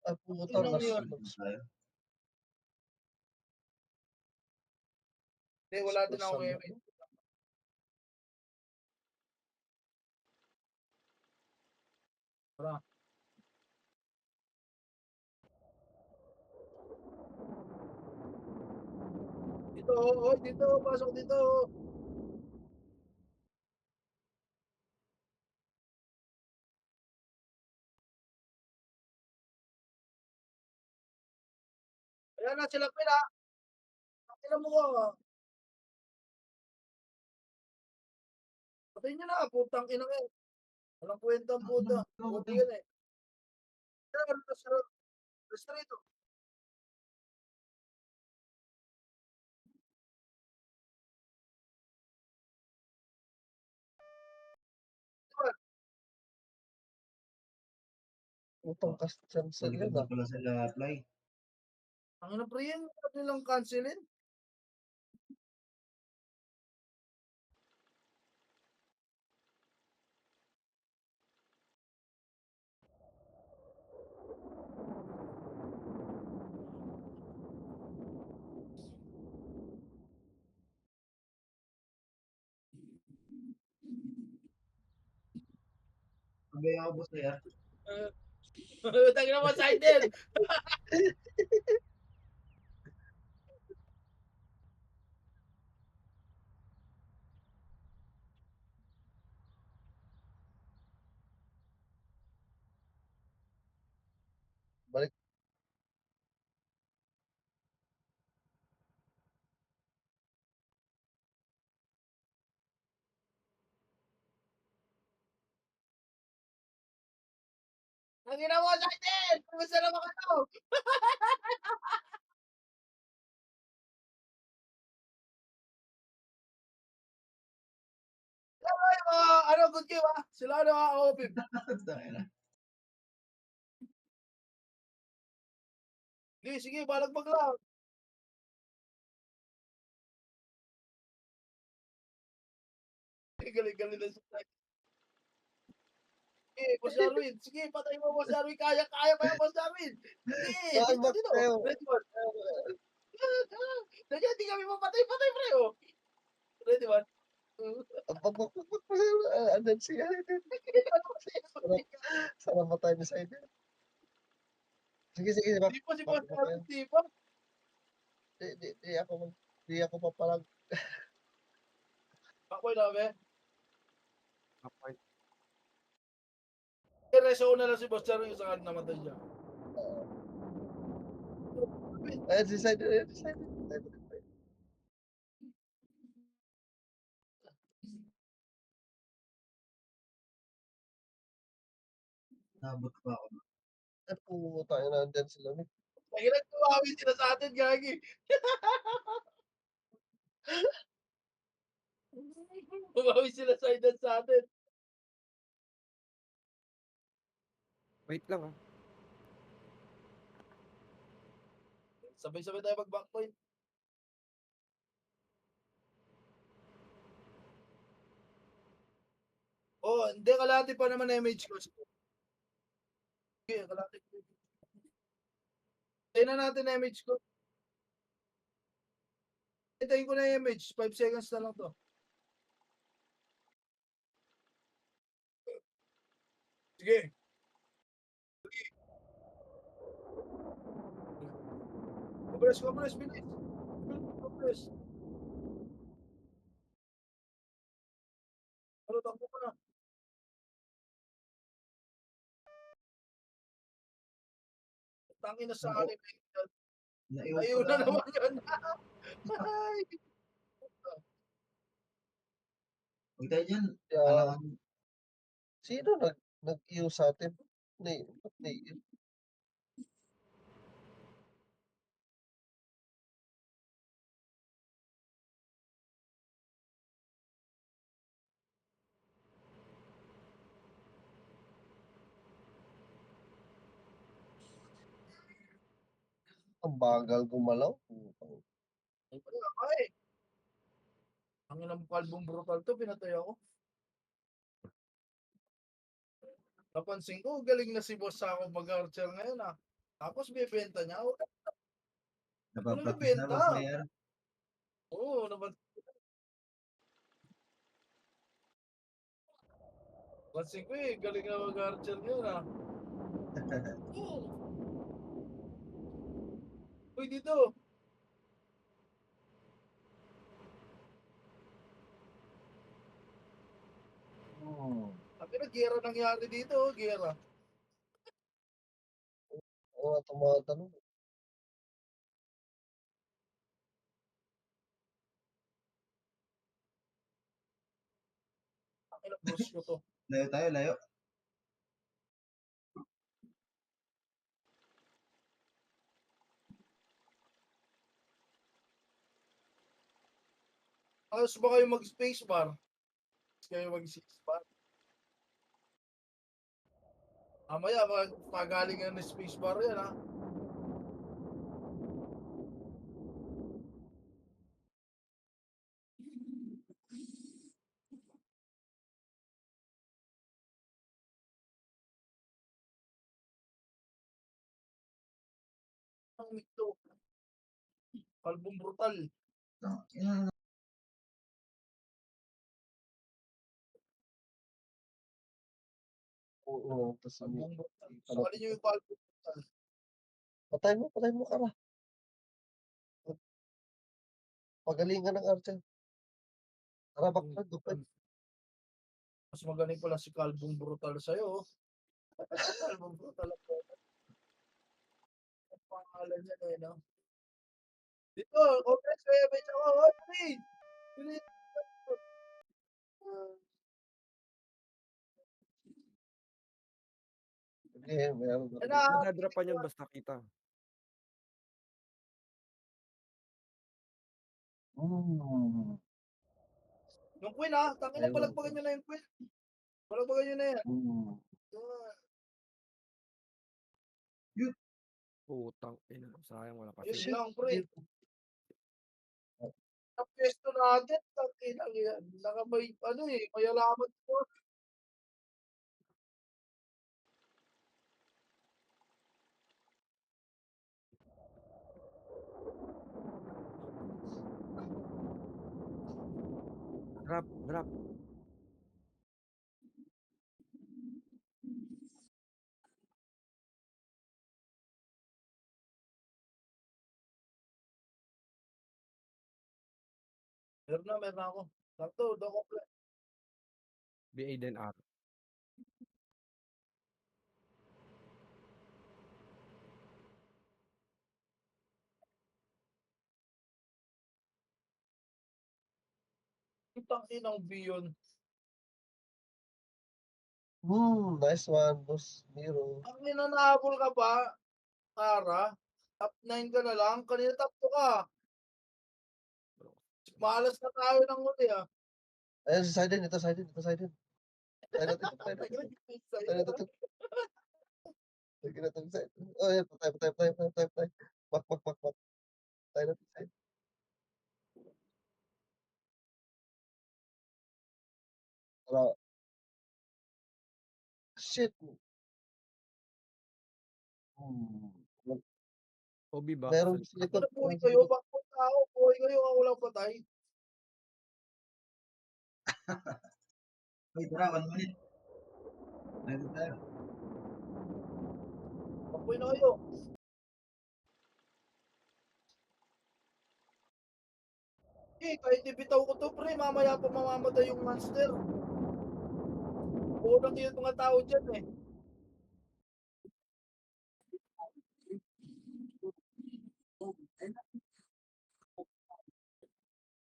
Ay puta, Inang nas yun. nas tayo. Hindi, wala din akong nasaan email. Tara. Dito, oy, dito, pasok dito. Ayan na sila pila. Sila mo ko. Patayin nyo na, putang ina kayo. Walang kwentang puta. Puta yan eh. Kaya, restrito. putang cancel Balikan yun mo ah. pala sila apply. Ang ina pre yan, huwag nilang cancelin. Sabay ako boss na yan. Tangin naman sa din. Balik. Tangin naman sa din. Kumusta naman ka to? Ay, ano, good game ah. Sila ano ah, OPIP. Dahil na. Sige, sige, balagbag lang. Galing-galing na sila. Sige, Boss Darwin. Sige, patay mo, Boss Darwin. Kaya pa yan, Boss Darwin. Sige, dito, Bakit dito. kayo? Ready one. Nandiyan, di kami mapatay-patay, pre, oh. Ready one. Andan siya. Sarap ba tayo sa idea? Sige, sige. Di pa si Boss Darwin, di pa. Di ako papalag. Ako'y namin. Kapag Reso na lang si Boss Darwin sa kan namatay niya. Ayan si Side. Ayan si Side. Nabot pa ako. Ay puta, nandyan sila. Mahirap tumawi sila sa atin, gagi. Tumawi sila sa edad sa atin. wait lang ah. Sabay-sabay tayo mag-backpoint. Oh, hindi, kalahati pa naman MH ko. Sige, kalahati. Tayo na natin MH ko. Hintayin ko na yung MH. 5 seconds na lang to. Sige. Compress, bilis. Compress. Ano, takbo ka na. Tangin na sa akin. Naiwan Ayun pala na ako. naman yun. Ay. Huwag tayo dyan. Kaya, Alangan. sino nag-iyo sa atin? Ba't nai-iyo? Ang bagal gumalaw. Putang. Ay. Ang inang kalbong brutal to, pinatay ako. Napansin ko, galing na si boss sa ako mag-archer ngayon ah. Tapos bebenta niya. Napapractice na benta? boss player. Oo, naman. Kasi ko galing na mag-archer yun ah. Oo. Uy, dito. Sabi na, gera nangyari dito, gera. Oo nga, tumatanong. Ang ina, brush ko to. Layo tayo, layo. Ayos ba kayo mag-spacebar? Kayo mag-spacebar? Mamaya, pagalingan ng spacebar yan ha. Ang ito. Kalbong brutal. Yan. Oo, tapos Kalbong brutal. Sali nyo yung kalbong brutal. patay mo kara. Pagalingan ng archer. Tara, backflag, backflag. Mas magaling pala si kalbong brutal sa'yo. Kalbong brutal ako. Ang pangalan niya eh, no? Dito, Congress, may tsawa, oh, please! Please! Okay, meron na. Yan na, Madadropan yun basta kita. yung queen ha, tangin na Ayun. palagpagan nyo na yung queen. Palagpagan nyo na yan. Putang ina, sayang wala pa. Yun Shit. lang, pre. Ang pwesto natin, tangin lang yan. Nakamay, ano eh, may alaman ko. Drop. Meron na ako. Sakto, do complete. BA din R. Tangin ang Bion. Nice one, boss. Miro. Ang ninanahabol ka pa, Tara. Top 9 ka na lang. Kanina top 2 ka. Malas na tayo ng huli ah. Ayun, si Sidon. Ito, Sidon. Tayo natin. Tayo natin. Lagi natin sa oh, yan. Patay. Bak. Tayo natin sa Tara. Shit. Obi ba? Meron sa likod. Buhay kayo, bakit tao? Buhay kayo, ako walang patay. Uy, tara, 1 minute. Layo tayo. Bakit na kayo? Kahit ibitaw ko to, pre, mamaya pa mamamatay yung monster. Unang yung mga tao dyan eh.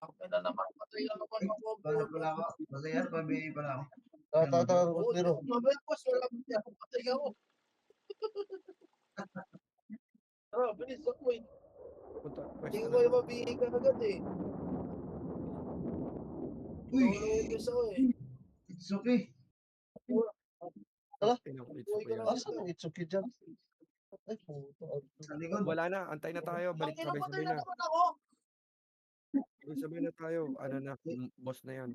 Ako na naman, patay na naman Uy, ako. para pala ako. Masaya, pabili pala ako. Tara. Oo, Miro. mamaya boss, wala mo niya. Patay ako. Tara, bilis ako eh. Punta. Hindi Pwesto ko kayo na. mabihigan agad eh. Uy, Tulogis ako eh. it's okay. Inang it's Buhay okay ka yan. na. Asan ang Itsuki dyan? Ay, puto. Sa likod. Wala na, antay na tayo. Balik Ang sabay-sabay na na. naman ako. Sabay na tayo. Ano na, boss na yan.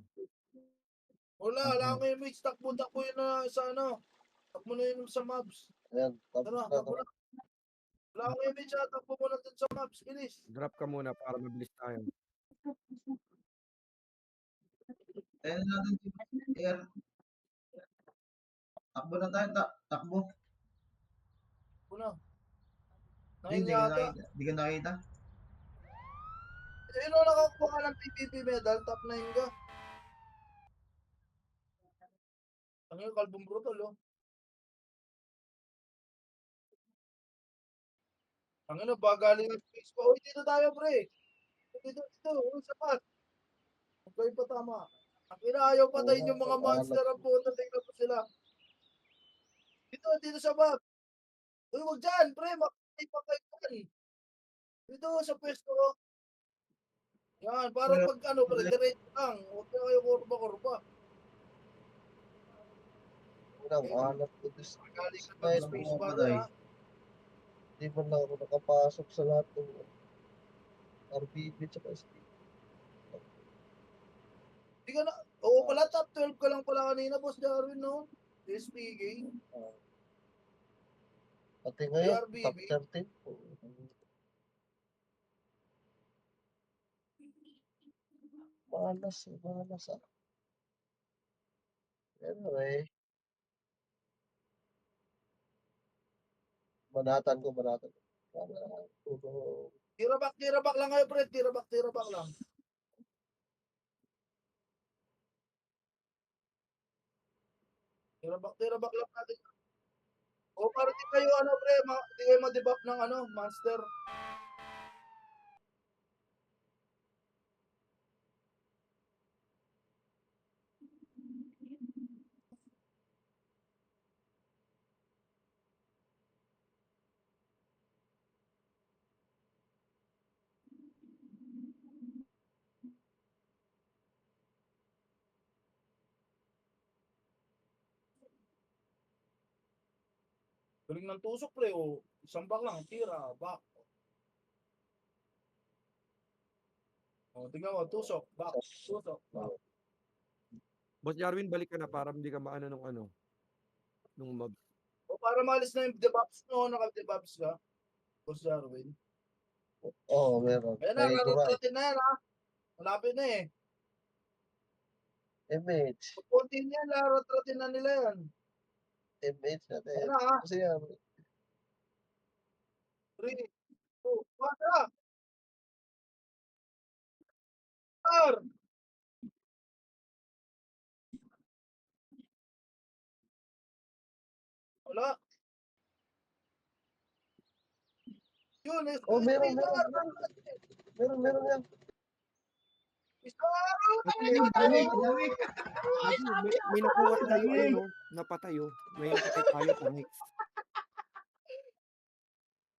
Wala akong image. Takbo yun na sa ano. Takbo na yun sa mobs. Ayan, Tara, takbo na. Wala akong image ha. Takbo mo lang dun sa maps. Bilis. Drop ka muna para mabilis tayo. Tayo na natin si Air. Takbo na tayo, takbo. Una. Hindi Nine ka yata. nakita. Hindi ka nakita. Sino nakakuha ka ng PPP medal? Top 9 ka. Ang yung kalbong brutal, oh. Ang ano, bagaling ng space ko. Uy, dito tayo, pre. Dito. Uy, sapat. Huwag kayo pa tama. Ang ayaw patayin yung mga monster ang puto. Tingnan po sila. Dito sa map. Uy, wag dyan, pre. Makakay pa kayo dyan. Dito sa pwesto ko. Yan, para pag ano, pre, diretso lang. Huwag na kayo kurba-kurba. Ang alat ko this. Magaling ka Kahit ng space mga bar, patay. ha? Di man lang ako nakapasok sa lahat ng RBB tsaka SP. Hindi ka na, oo pala, top 12 ka lang pala kanina, Boss Darwin, no? SPG. Pati ngayon, RBB. top 13. Malas ah. Anyway. Banatan ko. Para tulong. Tira back lang kayo, pre. Tira back lang. Tira back lang natin. O, para di kayo, ano, pre, di kayo ma-debuff ng, ano, monster. Galing ng tusok, pre, o. Isang back lang, tira, back. O, tingnan mo, tusok, back. Boss Jarwin, balik ka na para hindi ka maano nung mob. O, para malis na yung debuffs no, naka-debuffs ka. Boss Darwin. Oo, meron. Ayan na, May Duran. raratratin na yan, ha. Malapit na, eh. MH. Kunti niya, raratratin na nila yan. MH natin. Ayan na, ha. Kasi yan. 3, 2, 1, R! Wala. Yun, eh. Oh, meron yan. Dami. May nakuha tayo, ayun, no? Napatay, oh. May napatay tayo, tangis.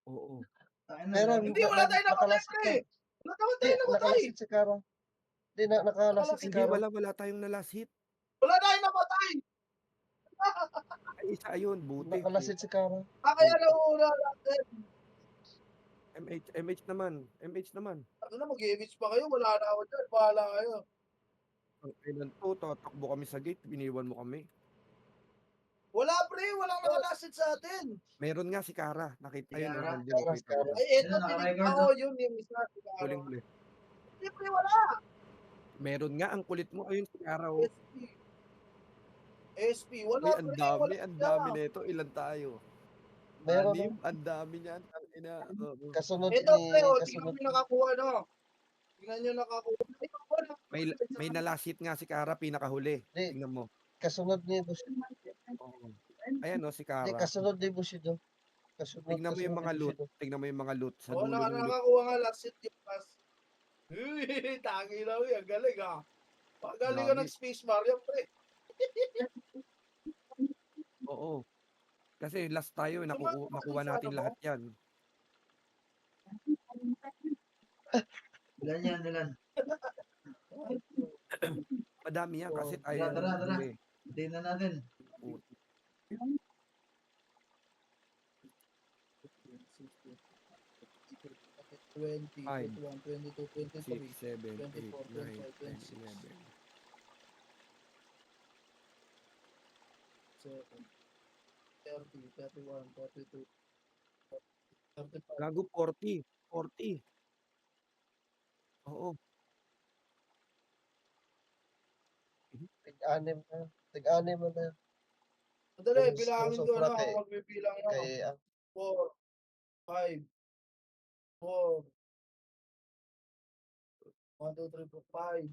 Oo. Meron. Hindi, wala tayo napatay, Nakalasit pre. Wala naman Hindi, tayo napatay. nakalasit si Kara. Hindi, nakalasit si Hindi, Kara. wala tayong na-last hit. Wala tayo napatay. Ay, isa ayun, buti. Nakalasit si Kara. Kaya nauna natin. MH naman. Ano na, mag-image pa kayo. Wala na ako dyan. Bahala kayo. Ang kailan to, tatakbo kami sa gate, iniwan mo kami. Wala, pre. Walang nakalasit sa atin. Meron nga si Kara, nakita Si ayun, Kara, nandiyan, nakita ko. Ay, eto, Yan, naka-record, tinignan ko. oh. Yun, yung isa. Huling-huli. Hindi, pre, wala. Meron nga, ang kulit mo, ayun si Kara, oh. SP. Wala, Uy, pre. Wala ang dami nito, ilan tayo? Meron. Anim, ang dami niyan, tangina. Kasunod Ito, pre. O, tingnan kasunod. mo yung nakakuha, no? Tingnan nyo nakakuha. Ito, wala. May nalasit nga si Kara, pinakahuli. Di. Tingnan mo. Kasunod ni Bushido. Oo. Ayan, oh, si Hindi, Kara. kasunod ni Bushido. Tingnan mo yung mga loot. Tingnan mo yung mga loot. Sa O, dulo ng loot. nakakuha nga last hit yung pass. Uy, tangi na yan. Galing, ha? Pagaling ka Lagi. ng Space Mario, pre. Oo. Kasi last tayo, nakuha natin lahat yan. Ilan? Madami yan kasi tayo Tara. huli. Tingnan natin. 20, 5, 21, 22, 23, 6, 7, 8, 24, 9, 25, 10, 26. 11. 30, 31, 32, 35. Gago 40, 40. Oo. Tig-anim na. Tig-anim na. Madali, Yung bilangin ko sobra ano, ako kay magbibilang no. kay 4, 5, 4, 1, 2, 3, 4, 5,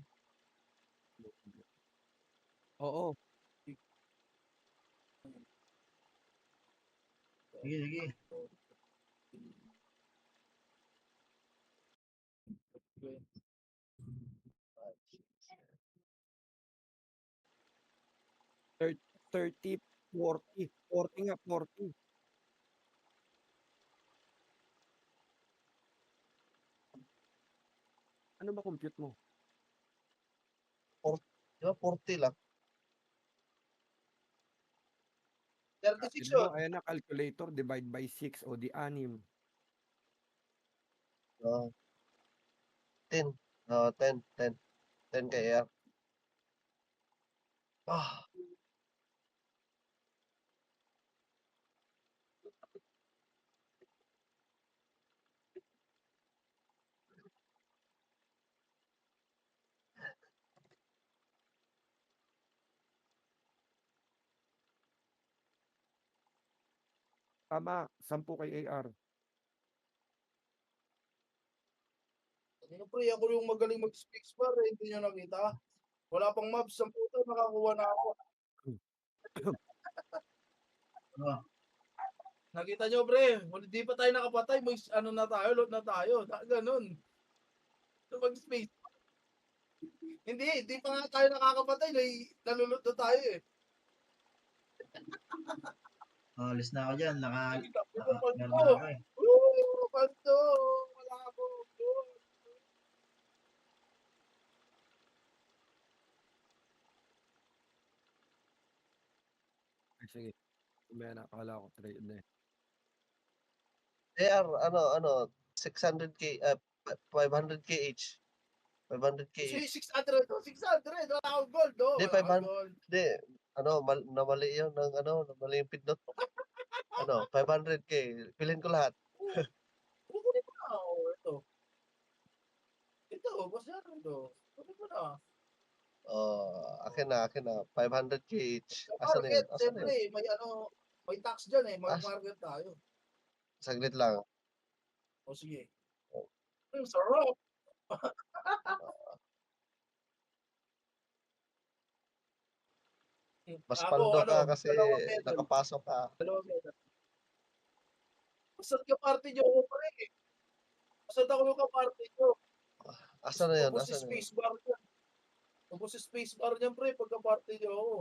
Oo. 6, Sige, sige. 20. 30, 40. 40 nga, 40. Ano ba compute mo? Di ba 40 lang? 36 Di yun. ba, ayan na, calculator, divide by 6 o di 6. Ah, 10. 10, 10. 10 kay AR. Ah, Tama, 10 kay AR. Ano pre, ako yung magaling mag-speak bar, eh. Hindi nyo nakita. Wala pang mobs, 10 taon, nakakuha na ako. Oh, Nakita nyo pre, hindi pa tayo nakapatay, may ano na tayo, load na tayo. Ganun. Mag-space. Hindi pa nga tayo nakakapatay, nalulot na tayo eh. alis na ako dyan. Ito, Meron palto. na ako eh. Palto. Wala ako. Ay, sige. Mamaya na, akala ko trade na eh. AR, ano, 600k, 500k each. 500k Si each. 600, 600, wala akong gold, no? Hindi, Wala akong 500. gold. Hindi, namali yun ng namali yung pindot. 500k. Pilhin ko lahat. Kukunin ko na. Oh, ito. Ito, boss yan. Ito. Kukunin ko na. Akin na. 500k each. Sa Asan na yun? market, Asan na siyempre, yun? may tax dyan eh. Ah, Mag-market tayo. saglit lang. O sige. Oh. Sarap. Mas Ako, paldo ka kasi dalawang medal. nakapasok ka. Dalawang medal. Basta ka-party nyo ako pa eh. Basta ako yung ka-party nyo. Asan na yun? Ubus si Asan na yun? space bar niyan. Ubus si space bar niyan, pre, pagka-party nyo ako.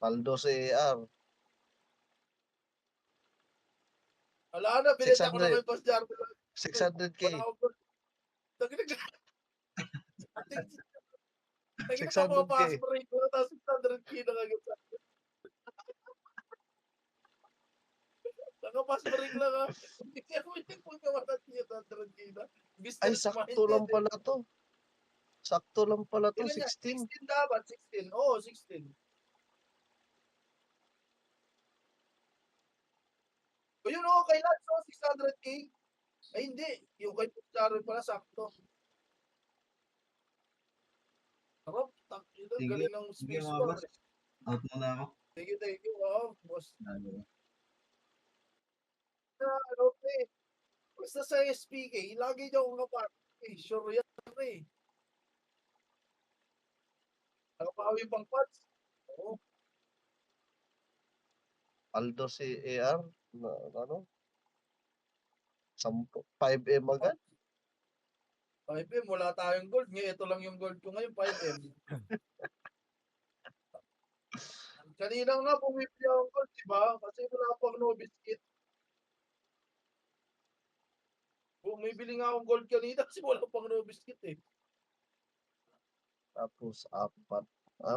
Paldo si AR. Wala na, binenta ko na 600. kay Boss Jarvis. 600k. Wala akong Taginig. Taginig pa 600k. pass break ko, tapos 600k na kagad sa akin. Naka-pass break lang ha. Hindi ako yung pagkawalan niya 600k na. Ay, Business sakto minded lang eh. pala to. Sakto lang pala to, Ilan yan? 16. 16 dapat, 16. Oo, 16. O yun o, kay Lance, 600k. Ay hindi, yung kay Jarvis pala sakto. Sarap, Sige, galing ng sige space mga bar. boss. Out muna ako. Thank you, wow, boss. Lalo. Ano, pre, basta sa SPK, lagi niyo akong kapatid. Sure yan, pre. Nakapahawi pang pads. Oo. Paldo si AR. Ano? 5M agad. 5M, wala tayong gold. Ngayon, ito lang yung gold ko ngayon, 5M. Kanina nga, bumibili akong gold, di ba? Kasi wala pang no biscuit. Bumibili nga akong gold kanina kasi wala pang no biscuit eh. Tapos 4.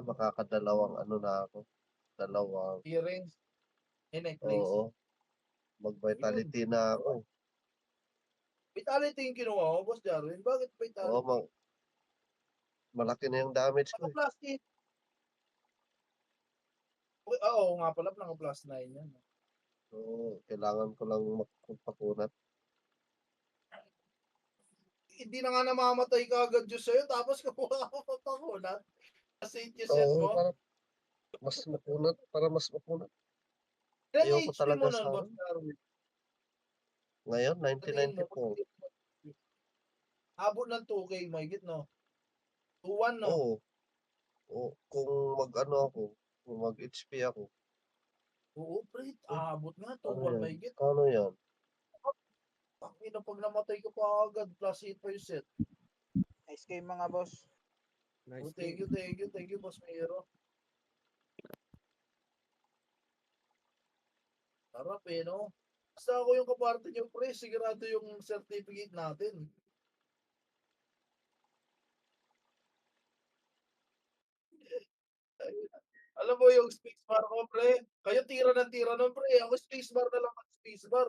Makakadalawang ano na ako. Dalawang. Earrings, necklace. Oo. Mag-vitality na ako. Vitality yung kinuha ko, Boss Jarwin. Bakit Oo, vitality? malaki na yung damage ko eh. Naka-plastic. Oo nga pala, naka-plus 9 yan. So, kailangan ko lang magpakunat. Hindi na nga namamatay kaagad yung sa'yo tapos kukuha ka pa pakunat. Kasi yung set Oo, mo. para mas makunat. Ilan Ayoko HP talaga mo nun, sa Boss Darwin? ngayon Sabihin mo, 1994. abot ng 2K, mahigit, no? 2-1, no? Oo, kung mag-ano ako, kung mag-HP ako, Oo, pre, abot nga, ano 2-1 yan? mahigit. Kano yan? Tangina, pag namatay ka pa agad, plus 8 pa yung set. Nice game mga boss. Oh, Nice thank game. you, Boss Miro. Sarap eh, no? Basta ako yung kaparte niyo, pre, sigurado yung certificate natin. Ay, alam mo yung spacebar ko, pre? Kayo tira ng tira nun, pre. Ako spacebar na lang, spacebar.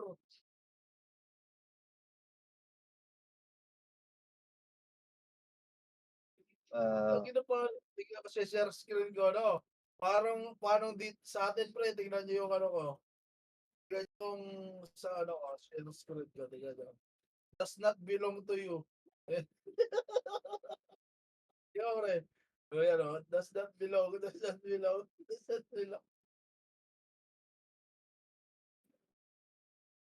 Ah, Ang pa, tingnan ko sa share screen ko, no? Parang dito sa atin, pre, tingnan niyo yung ano ko. Ganyong sa ano ko, share screen ko, tingnan niyo. Does not belong to you. Yo, pre. O yan o, does not belong, does not belong, does not belong.